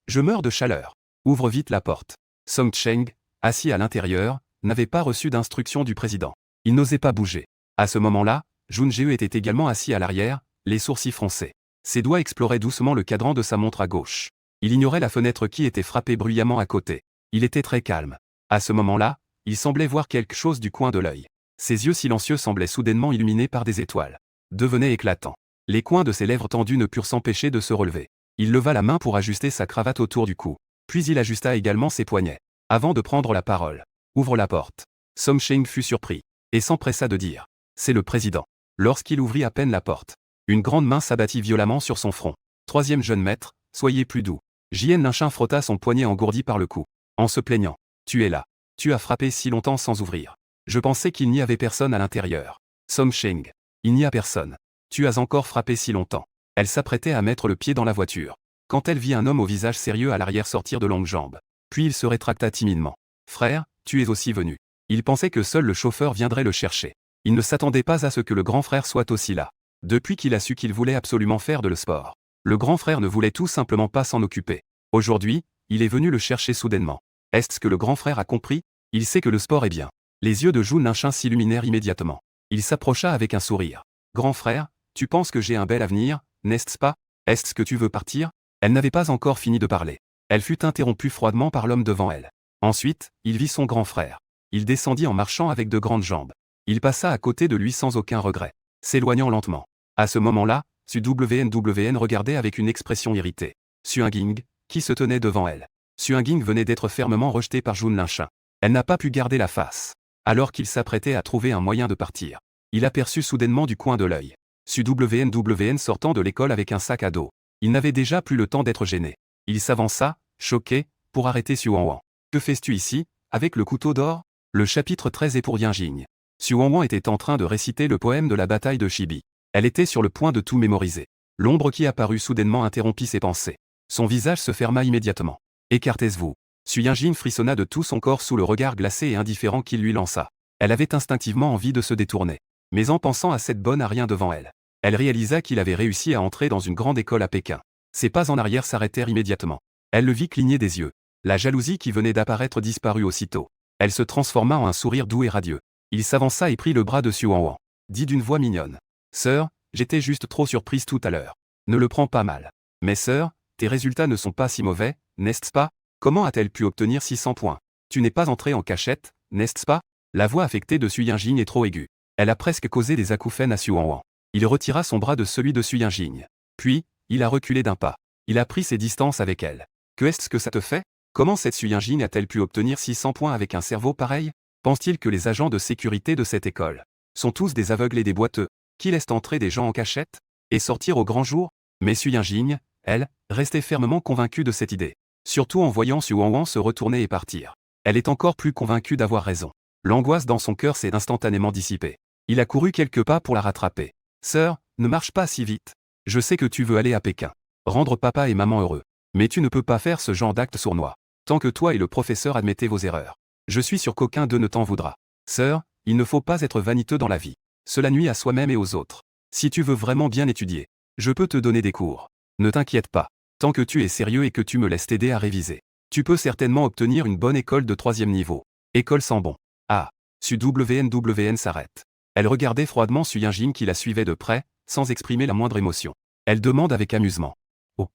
Je meurs de chaleur. Ouvre vite la porte. Song Cheng, assis à l'intérieur, n'avait pas reçu d'instruction du président. Il n'osait pas bouger. À ce moment-là, Jun Jeu était également assis à l'arrière, les sourcils froncés. Ses doigts exploraient doucement le cadran de sa montre à gauche. Il ignorait la fenêtre qui était frappée bruyamment à côté. Il était très calme. À ce moment-là, il semblait voir quelque chose du coin de l'œil. Ses yeux silencieux semblaient soudainement illuminés par des étoiles. Devenait éclatant. Les coins de ses lèvres tendues ne purent s'empêcher de se relever. Il leva la main pour ajuster sa cravate autour du cou. Puis il ajusta également ses poignets. Avant de prendre la parole. Ouvre la porte. Song Cheng fut surpris. Et s'empressa de dire. C'est le président. Lorsqu'il ouvrit à peine la porte. Une grande main s'abattit violemment sur son front. Troisième jeune maître, soyez plus doux. Jien Linchin frotta son poignet engourdi par le cou. En se plaignant. Tu es là. Tu as frappé si longtemps sans ouvrir. Je pensais qu'il n'y avait personne à l'intérieur. Song Cheng. Il n'y a personne. Tu as encore frappé si longtemps. Elle s'apprêtait à mettre le pied dans la voiture. Quand elle vit un homme au visage sérieux à l'arrière sortir de longues jambes. Puis il se rétracta timidement. Frère, tu es aussi venu. Il pensait que seul le chauffeur viendrait le chercher. Il ne s'attendait pas à ce que le grand frère soit aussi là. Depuis qu'il a su qu'il voulait absolument faire de le sport. Le grand frère ne voulait tout simplement pas s'en occuper. Aujourd'hui, il est venu le chercher soudainement. Est-ce que le grand frère a compris? Il sait que le sport est bien. Les yeux de Jun Linchin s'illuminèrent immédiatement. Il s'approcha avec un sourire. Grand frère, tu penses que j'ai un bel avenir, n'est-ce pas? Est-ce que tu veux partir? Elle n'avait pas encore fini de parler. Elle fut interrompue froidement par l'homme devant elle. Ensuite, il vit son grand frère. Il descendit en marchant avec de grandes jambes. Il passa à côté de lui sans aucun regret, s'éloignant lentement. À ce moment-là, Su WN regardait avec une expression irritée. Su Yinjing, qui se tenait devant elle. Su Yinjing venait d'être fermement rejetée par Jun Linchin. Elle n'a pas pu garder la face. Alors qu'il s'apprêtait à trouver un moyen de partir. Il aperçut soudainement du coin de l'œil. Su WN sortant de l'école avec un sac à dos. Il n'avait déjà plus le temps d'être gêné. Il s'avança, choqué, pour arrêter Su Wanwan. Que fais-tu ici, avec le couteau d'or? Le chapitre 13 est pour Yinjing. Su Wanwan était en train de réciter le poème de la bataille de Shibi. Elle était sur le point de tout mémoriser. L'ombre qui apparut soudainement interrompit ses pensées. Son visage se ferma immédiatement. Écartez-vous. Su Yinjing frissonna de tout son corps sous le regard glacé et indifférent qu'il lui lança. Elle avait instinctivement envie de se détourner. Mais en pensant à cette bonne à rien devant elle, elle réalisa qu'il avait réussi à entrer dans une grande école à Pékin. Ses pas en arrière s'arrêtèrent immédiatement. Elle le vit cligner des yeux. La jalousie qui venait d'apparaître disparut aussitôt. Elle se transforma en un sourire doux et radieux. Il s'avança et prit le bras de Su Wanwan. Dit d'une voix mignonne. Sœur, j'étais juste trop surprise tout à l'heure. Ne le prends pas mal. Mais sœur, tes résultats ne sont pas si mauvais, n'est-ce pas? Comment a-t-elle pu obtenir 600 points? Tu n'es pas entrée en cachette, n'est-ce pas? La voix affectée de Su Yinjing est trop aiguë. Elle a presque causé des acouphènes à Su Wanwan. Il retira son bras de celui de Su Yinjing. Puis, il a reculé d'un pas. Il a pris ses distances avec elle. Qu'est-ce que ça te fait? Comment cette Su Yinjin a-t-elle pu obtenir 600 points avec un cerveau pareil? Pense-t-il que les agents de sécurité de cette école sont tous des aveugles et des boiteux, qui laissent entrer des gens en cachette et sortir au grand jour? Mais Su Yinjin, elle, restait fermement convaincue de cette idée. Surtout en voyant Su Wangwang se retourner et partir. Elle est encore plus convaincue d'avoir raison. L'angoisse dans son cœur s'est instantanément dissipée. Il a couru quelques pas pour la rattraper. Sœur, ne marche pas si vite. Je sais que tu veux aller à Pékin. Rendre papa et maman heureux. Mais tu ne peux pas faire ce genre d'acte sournois. Tant que toi et le professeur admettez vos erreurs. Je suis sûr qu'aucun d'eux ne t'en voudra. Sœur, il ne faut pas être vaniteux dans la vie. Cela nuit à soi-même et aux autres. Si tu veux vraiment bien étudier, je peux te donner des cours. Ne t'inquiète pas. Tant que tu es sérieux et que tu me laisses t'aider à réviser, tu peux certainement obtenir une bonne école de 3e niveau. École sans bon. Ah. Su WN s'arrête. Elle regardait froidement Su Yinjin qui la suivait de près, sans exprimer la moindre émotion. Elle demande avec amusement. Oh.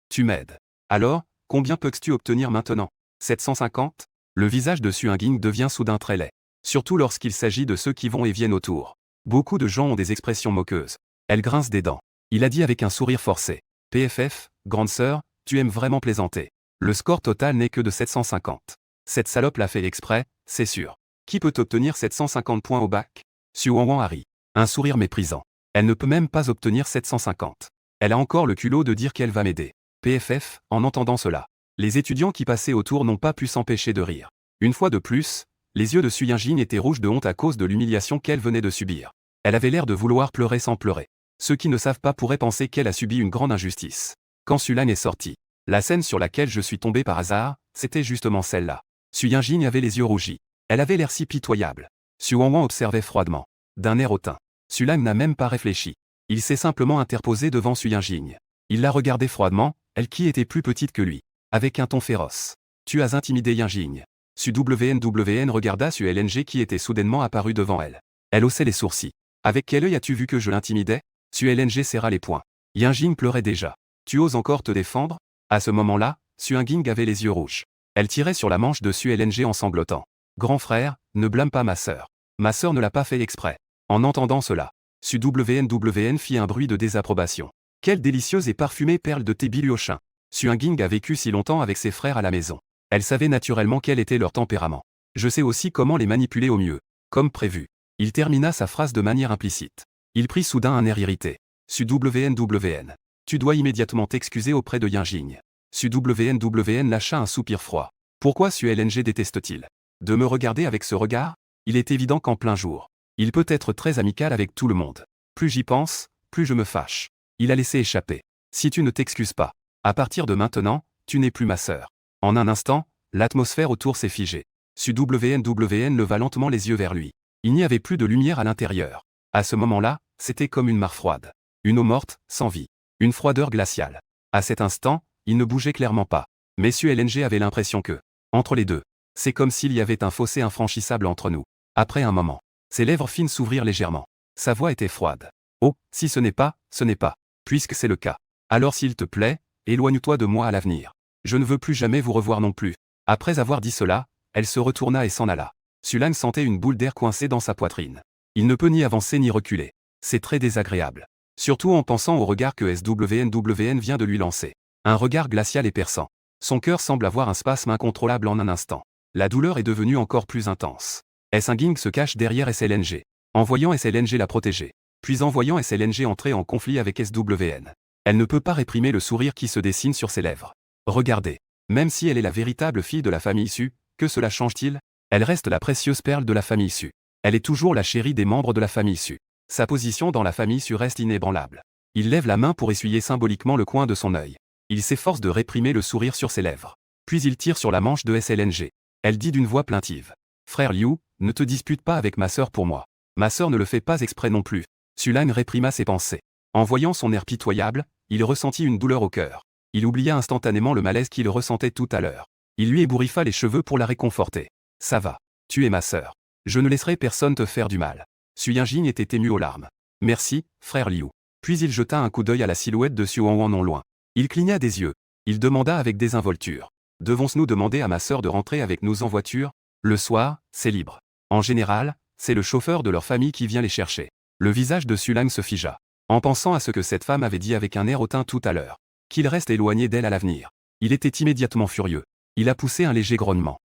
Tu m'aides. Alors, combien peux-tu obtenir maintenant? 750? Le visage de Su Yinjin devient soudain très laid. Surtout lorsqu'il s'agit de ceux qui vont et viennent autour. Beaucoup de gens ont des expressions moqueuses. Elle grince des dents. Il a dit avec un sourire forcé. PFF, grande sœur, tu aimes vraiment plaisanter. Le score total n'est que de 750. Cette salope l'a fait exprès, c'est sûr. Qui peut obtenir 750 points au bac? Su Wangwang a ri. Un sourire méprisant. Elle ne peut même pas obtenir 750. Elle a encore le culot de dire qu'elle va m'aider. PFF, en entendant cela. Les étudiants qui passaient autour n'ont pas pu s'empêcher de rire. Une fois de plus, les yeux de Su Yinjin étaient rouges de honte à cause de l'humiliation qu'elle venait de subir. Elle avait l'air de vouloir pleurer sans pleurer. Ceux qui ne savent pas pourraient penser qu'elle a subi une grande injustice. Quand Su Lang est sorti, la scène sur laquelle je suis tombé par hasard, c'était justement celle-là. Su Yinjin avait les yeux rougis. Elle avait l'air si pitoyable. Su Wangwang observait froidement. D'un air hautain. Su Lang n'a même pas réfléchi. Il s'est simplement interposé devant Su Yinjin. Il la regardait froidement, elle qui était plus petite que lui. Avec un ton féroce. Tu as intimidé Yinjin. Su WN regarda Su LNG qui était soudainement apparu devant elle. Elle haussait les sourcils. Avec quel œil as-tu vu que je l'intimidais? Su LNG serra les poings. Yinjin pleurait déjà. Tu oses encore te défendre? À ce moment-là, Su Yinjin avait les yeux rouges. Elle tirait sur la manche de Su LNG en sanglotant. Grand frère, ne blâme pas ma sœur. Ma sœur ne l'a pas fait exprès. En entendant cela, Su WN fit un bruit de désapprobation. Quelle délicieuse et parfumée perle de thé Biliochin. Su Yinjin a vécu si longtemps avec ses frères à la maison. Elle savait naturellement quel était leur tempérament. Je sais aussi comment les manipuler au mieux. Comme prévu. Il termina sa phrase de manière implicite. Il prit soudain un air irrité. Su WN. Tu dois immédiatement t'excuser auprès de Yinjin. Su WN lâcha un soupir froid. Pourquoi Su LNG déteste-t-il de me regarder avec ce regard? Il est évident qu'en plein jour, il peut être très amical avec tout le monde. Plus j'y pense, plus je me fâche. Il a laissé échapper. Si tu ne t'excuses pas, à partir de maintenant, tu n'es plus ma sœur. En un instant, l'atmosphère autour s'est figée. Su WN leva lentement les yeux vers lui. Il n'y avait plus de lumière à l'intérieur. À ce moment-là, c'était comme une mare froide. Une eau morte, sans vie. Une froideur glaciale. À cet instant, il ne bougeait clairement pas. Mais Su LNG avait l'impression que, entre les deux, c'est comme s'il y avait un fossé infranchissable entre nous. Après un moment, ses lèvres fines s'ouvrirent légèrement. Sa voix était froide. Oh, si ce n'est pas, ce n'est pas. Puisque c'est le cas. Alors s'il te plaît, éloigne-toi de moi à l'avenir. Je ne veux plus jamais vous revoir non plus. Après avoir dit cela, elle se retourna et s'en alla. Su Lang sentait une boule d'air coincée dans sa poitrine. Il ne peut ni avancer ni reculer. C'est très désagréable. Surtout en pensant au regard que SWN vient de lui lancer. Un regard glacial et perçant. Son cœur semble avoir un spasme incontrôlable en un instant. La douleur est devenue encore plus intense. Yinjin se cache derrière SLNG. En voyant SLNG la protéger. Puis en voyant SLNG entrer en conflit avec SWN. Elle ne peut pas réprimer le sourire qui se dessine sur ses lèvres. Regardez. Même si elle est la véritable fille de la famille Su, que cela change-t-il? Elle reste la précieuse perle de la famille Su. Elle est toujours la chérie des membres de la famille Su. Sa position dans la famille Su reste inébranlable. Il lève la main pour essuyer symboliquement le coin de son œil. Il s'efforce de réprimer le sourire sur ses lèvres. Puis il tire sur la manche de SLNG. Elle dit d'une voix plaintive. Frère Liu, ne te dispute pas avec ma sœur pour moi. Ma sœur ne le fait pas exprès non plus. Su Lang réprima ses pensées. En voyant son air pitoyable, il ressentit une douleur au cœur. Il oublia instantanément le malaise qu'il ressentait tout à l'heure. Il lui ébouriffa les cheveux pour la réconforter. Ça va. Tu es ma sœur. Je ne laisserai personne te faire du mal. Su Yinjin était ému aux larmes. Merci, frère Liu. Puis il jeta un coup d'œil à la silhouette de Su Wangwang non loin. Il cligna des yeux. Il demanda avec désinvolture. Devons-nous demander à ma sœur de rentrer avec nous en voiture? Le soir, c'est libre. En général, c'est le chauffeur de leur famille qui vient les chercher. Le visage de Su Lang se figea. en pensant à ce que cette femme avait dit avec un air hautain tout à l'heure, qu'il reste éloigné d'elle à l'avenir. Il était immédiatement furieux. Il a poussé un léger grognement.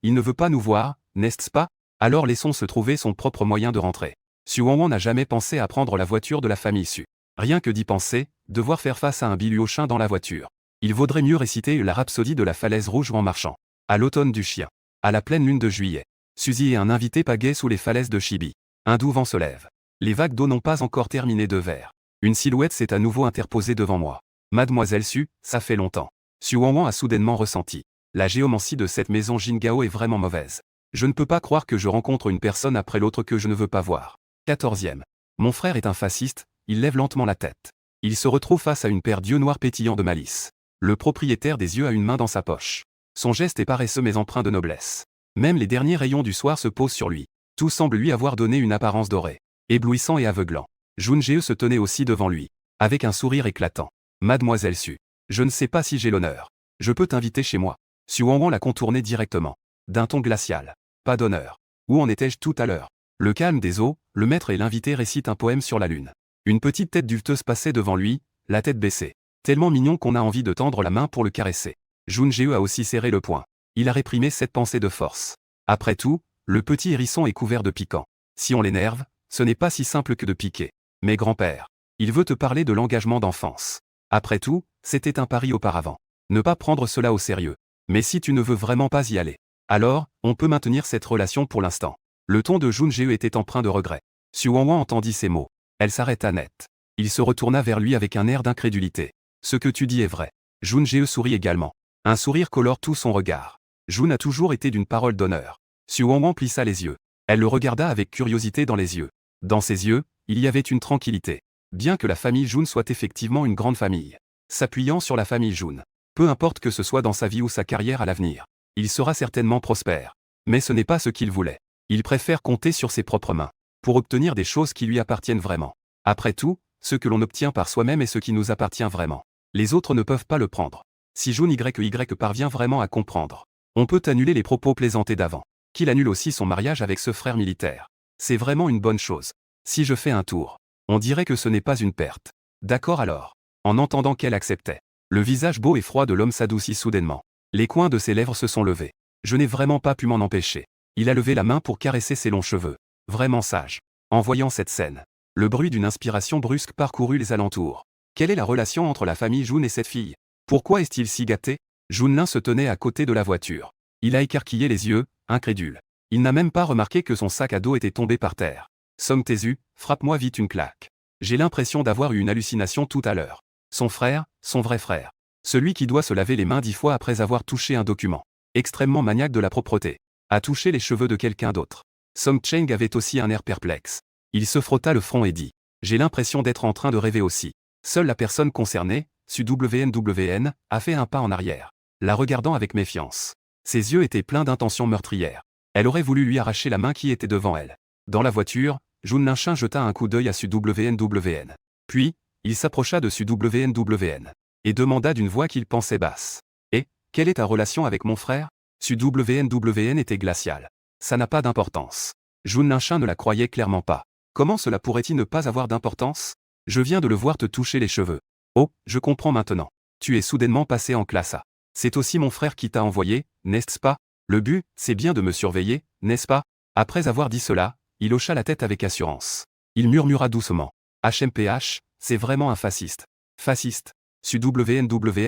Il ne veut pas nous voir, n'est-ce pas? Alors laissons se trouver son propre moyen de rentrer. Su Wang n'a jamais pensé à prendre la voiture de la famille Su. Rien que d'y penser, devoir faire face à un biluochin dans la voiture. Il vaudrait mieux réciter la rhapsodie de la falaise rouge en marchant. À l'automne du chien. À la pleine lune de juillet. Suzy et un invité pagaient sous les falaises de Chibi. Un doux vent se lève. Les vagues d'eau n'ont pas encore terminé de vers. Une silhouette s'est à nouveau interposée devant moi. Mademoiselle Su, ça fait longtemps. Su Wang a soudainement ressenti. La géomancie de cette maison Jingao est vraiment mauvaise. Je ne peux pas croire que je rencontre une personne après l'autre que je ne veux pas voir. 14e. Mon frère est un fasciste, il lève lentement la tête. Il se retrouve face à une paire d'yeux noirs pétillants de malice. Le propriétaire des yeux a une main dans sa poche. Son geste est paresseux mais empreint de noblesse. Même les derniers rayons du soir se posent sur lui. Tout semble lui avoir donné une apparence dorée. Éblouissant et aveuglant. Jun Jae se tenait aussi devant lui. Avec un sourire éclatant. Mademoiselle Su. Je ne sais pas si j'ai l'honneur. Je peux t'inviter chez moi. Su Wang l'a contourné directement. D'un ton glacial. Pas d'honneur. Où en étais-je tout à l'heure? Le calme des eaux, le maître et l'invité récitent un poème sur la lune. Une petite tête duveteuse passait devant lui, la tête baissée. Tellement mignon qu'on a envie de tendre la main pour le caresser. Jun Jae a aussi serré le poing. Il a réprimé cette pensée de force. Après tout, le petit hérisson est couvert de piquant. Si on l'énerve, ce n'est pas si simple que de piquer. Mais grand-père, il veut te parler de l'engagement d'enfance. Après tout, c'était un pari auparavant. Ne pas prendre cela au sérieux. Mais si tu ne veux vraiment pas y aller, alors, on peut maintenir cette relation pour l'instant. Le ton de Jun Jae était empreint de regret. Su Wang entendit ces mots. Elle s'arrêta net. Il se retourna vers lui avec un air d'incrédulité. Ce que tu dis est vrai. Jun Jae sourit également. Un sourire colore tout son regard. Jun a toujours été d'une parole d'honneur. Su Wang plissa les yeux. Elle le regarda avec curiosité dans les yeux. Dans ses yeux, il y avait une tranquillité. Bien que la famille Jun soit effectivement une grande famille. S'appuyant sur la famille Jun. Peu importe que ce soit dans sa vie ou sa carrière à l'avenir. Il sera certainement prospère. Mais ce n'est pas ce qu'il voulait. Il préfère compter sur ses propres mains. Pour obtenir des choses qui lui appartiennent vraiment. Après tout, ce que l'on obtient par soi-même est ce qui nous appartient vraiment. Les autres ne peuvent pas le prendre. Si Jun Y parvient vraiment à comprendre, on peut annuler les propos plaisantés d'avant. Qu'il annule aussi son mariage avec ce frère militaire. C'est vraiment une bonne chose. Si je fais un tour, on dirait que ce n'est pas une perte. D'accord alors. En entendant qu'elle acceptait. Le visage beau et froid de l'homme s'adoucit soudainement. Les coins de ses lèvres se sont levés. Je n'ai vraiment pas pu m'en empêcher. Il a levé la main pour caresser ses longs cheveux. Vraiment sage. En voyant cette scène, le bruit d'une inspiration brusque parcourut les alentours. Quelle est la relation entre la famille Jun et cette fille? Pourquoi est-il si gâté? Junlin se tenait à côté de la voiture. Il a écarquillé les yeux, incrédule. Il n'a même pas remarqué que son sac à dos était tombé par terre. Song Tae-su, frappe-moi vite une claque. J'ai l'impression d'avoir eu une hallucination tout à l'heure. Son frère, son vrai frère. Celui qui doit se laver les mains 10 fois après avoir touché un document. Extrêmement maniaque de la propreté. A touché les cheveux de quelqu'un d'autre. Song Cheng avait aussi un air perplexe. Il se frotta le front et dit. J'ai l'impression d'être en train de rêver aussi. Seule la personne concernée, Su WN, a fait un pas en arrière. La regardant avec méfiance. Ses yeux étaient pleins d'intentions meurtrières. Elle aurait voulu lui arracher la main qui était devant elle. Dans la voiture, Jun Linchin jeta un coup d'œil à Su WN. Puis, il s'approcha de Su WN. Et demanda d'une voix qu'il pensait basse. Et, quelle est ta relation avec mon frère? Su WN était glacial. Ça n'a pas d'importance. Jun Linchin ne la croyait clairement pas. Comment cela pourrait-il ne pas avoir d'importance? Je viens de le voir te toucher les cheveux. Oh, je comprends maintenant. Tu es soudainement passé en classe A. C'est aussi mon frère qui t'a envoyé, n'est-ce pas? Le but, c'est bien de me surveiller, n'est-ce pas? Après avoir dit cela, il hocha la tête avec assurance. Il murmura doucement. HMPH, c'est vraiment un fasciste. Fasciste. Su WN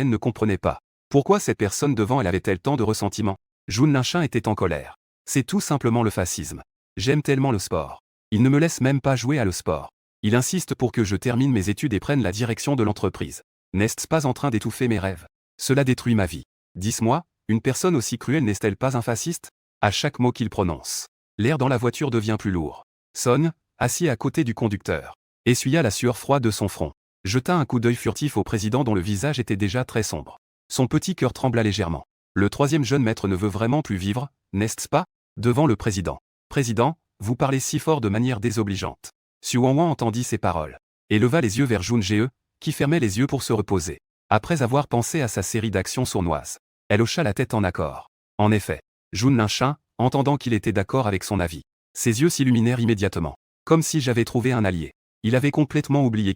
ne comprenait pas. Pourquoi cette personne devant elle avait-elle tant de ressentiment? Jun Linchin était en colère. C'est tout simplement le fascisme. J'aime tellement le sport. Il ne me laisse même pas jouer à le sport. Il insiste pour que je termine mes études et prenne la direction de l'entreprise. N'est-ce pas en train d'étouffer mes rêves? Cela détruit ma vie. Dis-moi, une personne aussi cruelle n'est-elle pas un fasciste? À chaque mot qu'il prononce. L'air dans la voiture devient plus lourd. Son, assis à côté du conducteur, essuya la sueur froide de son front. Jeta un coup d'œil furtif au président dont le visage était déjà très sombre. Son petit cœur trembla légèrement. Le troisième jeune maître ne veut vraiment plus vivre, n'est-ce pas? Devant le président. Président, vous parlez si fort de manière désobligeante. Su Wang entendit ces paroles. Et leva les yeux vers Jun Jae, qui fermait les yeux pour se reposer. Après avoir pensé à sa série d'actions sournoises. Elle hocha la tête en accord. En effet, Jun Linchin, entendant qu'il était d'accord avec son avis. Ses yeux s'illuminèrent immédiatement. Comme si j'avais trouvé un allié. Il avait complètement oublié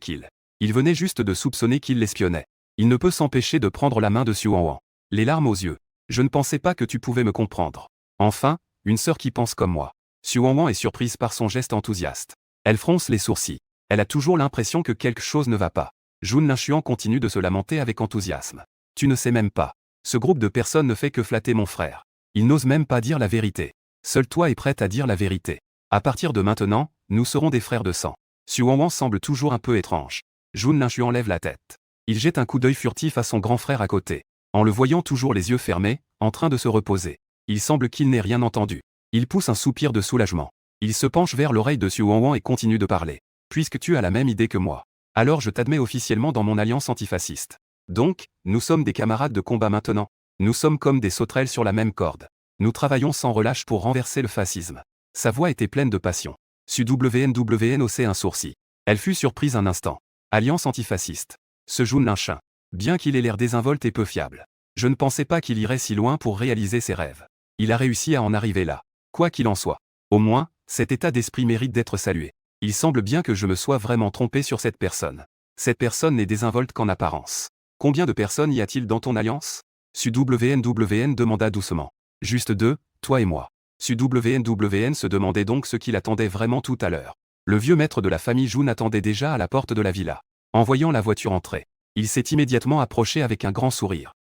il venait juste de soupçonner qu'il l'espionnait. Il ne peut s'empêcher de prendre la main de Xu Wanwan. Les larmes aux yeux. Je ne pensais pas que tu pouvais me comprendre. Enfin, une sœur qui pense comme moi. Xu Wanwan est surprise par son geste enthousiaste. Elle fronce les sourcils. Elle a toujours l'impression que quelque chose ne va pas. Jun Linchuan continue de se lamenter avec enthousiasme. Tu ne sais même pas. Ce groupe de personnes ne fait que flatter mon frère. Il n'ose même pas dire la vérité. Seul toi es prête à dire la vérité. À partir de maintenant, nous serons des frères de sang. Xu Wanwan semble toujours un peu étrange. Jun Linchuan lève la tête. Il jette un coup d'œil furtif à son grand frère à côté. En le voyant toujours les yeux fermés, en train de se reposer. Il semble qu'il n'ait rien entendu. Il pousse un soupir de soulagement. Il se penche vers l'oreille de Xu Wanwan et continue de parler. Puisque tu as la même idée que moi. Alors je t'admets officiellement dans mon alliance antifasciste. Donc, nous sommes des camarades de combat maintenant. Nous sommes comme des sauterelles sur la même corde. Nous travaillons sans relâche pour renverser le fascisme. Sa voix était pleine de passion. Xu WNWN haussait un sourcil. Elle fut surprise un instant. Alliance antifasciste. Ce Jun Linchuan. Bien qu'il ait l'air désinvolte et peu fiable. Je ne pensais pas qu'il irait si loin pour réaliser ses rêves. Il a réussi à en arriver là. Quoi qu'il en soit. Au moins, cet état d'esprit mérite d'être salué. Il semble bien que je me sois vraiment trompé sur cette personne. Cette personne n'est désinvolte qu'en apparence. Combien de personnes y a-t-il dans ton alliance? Xu WNWN demanda doucement. Juste 2, toi et moi. Xu WNWN se demandait donc ce qu'il attendait vraiment tout à l'heure. Le vieux maître de la famille Jun attendait déjà à la porte de la villa. En voyant la voiture entrer, il s'est immédiatement approché avec un grand sourire.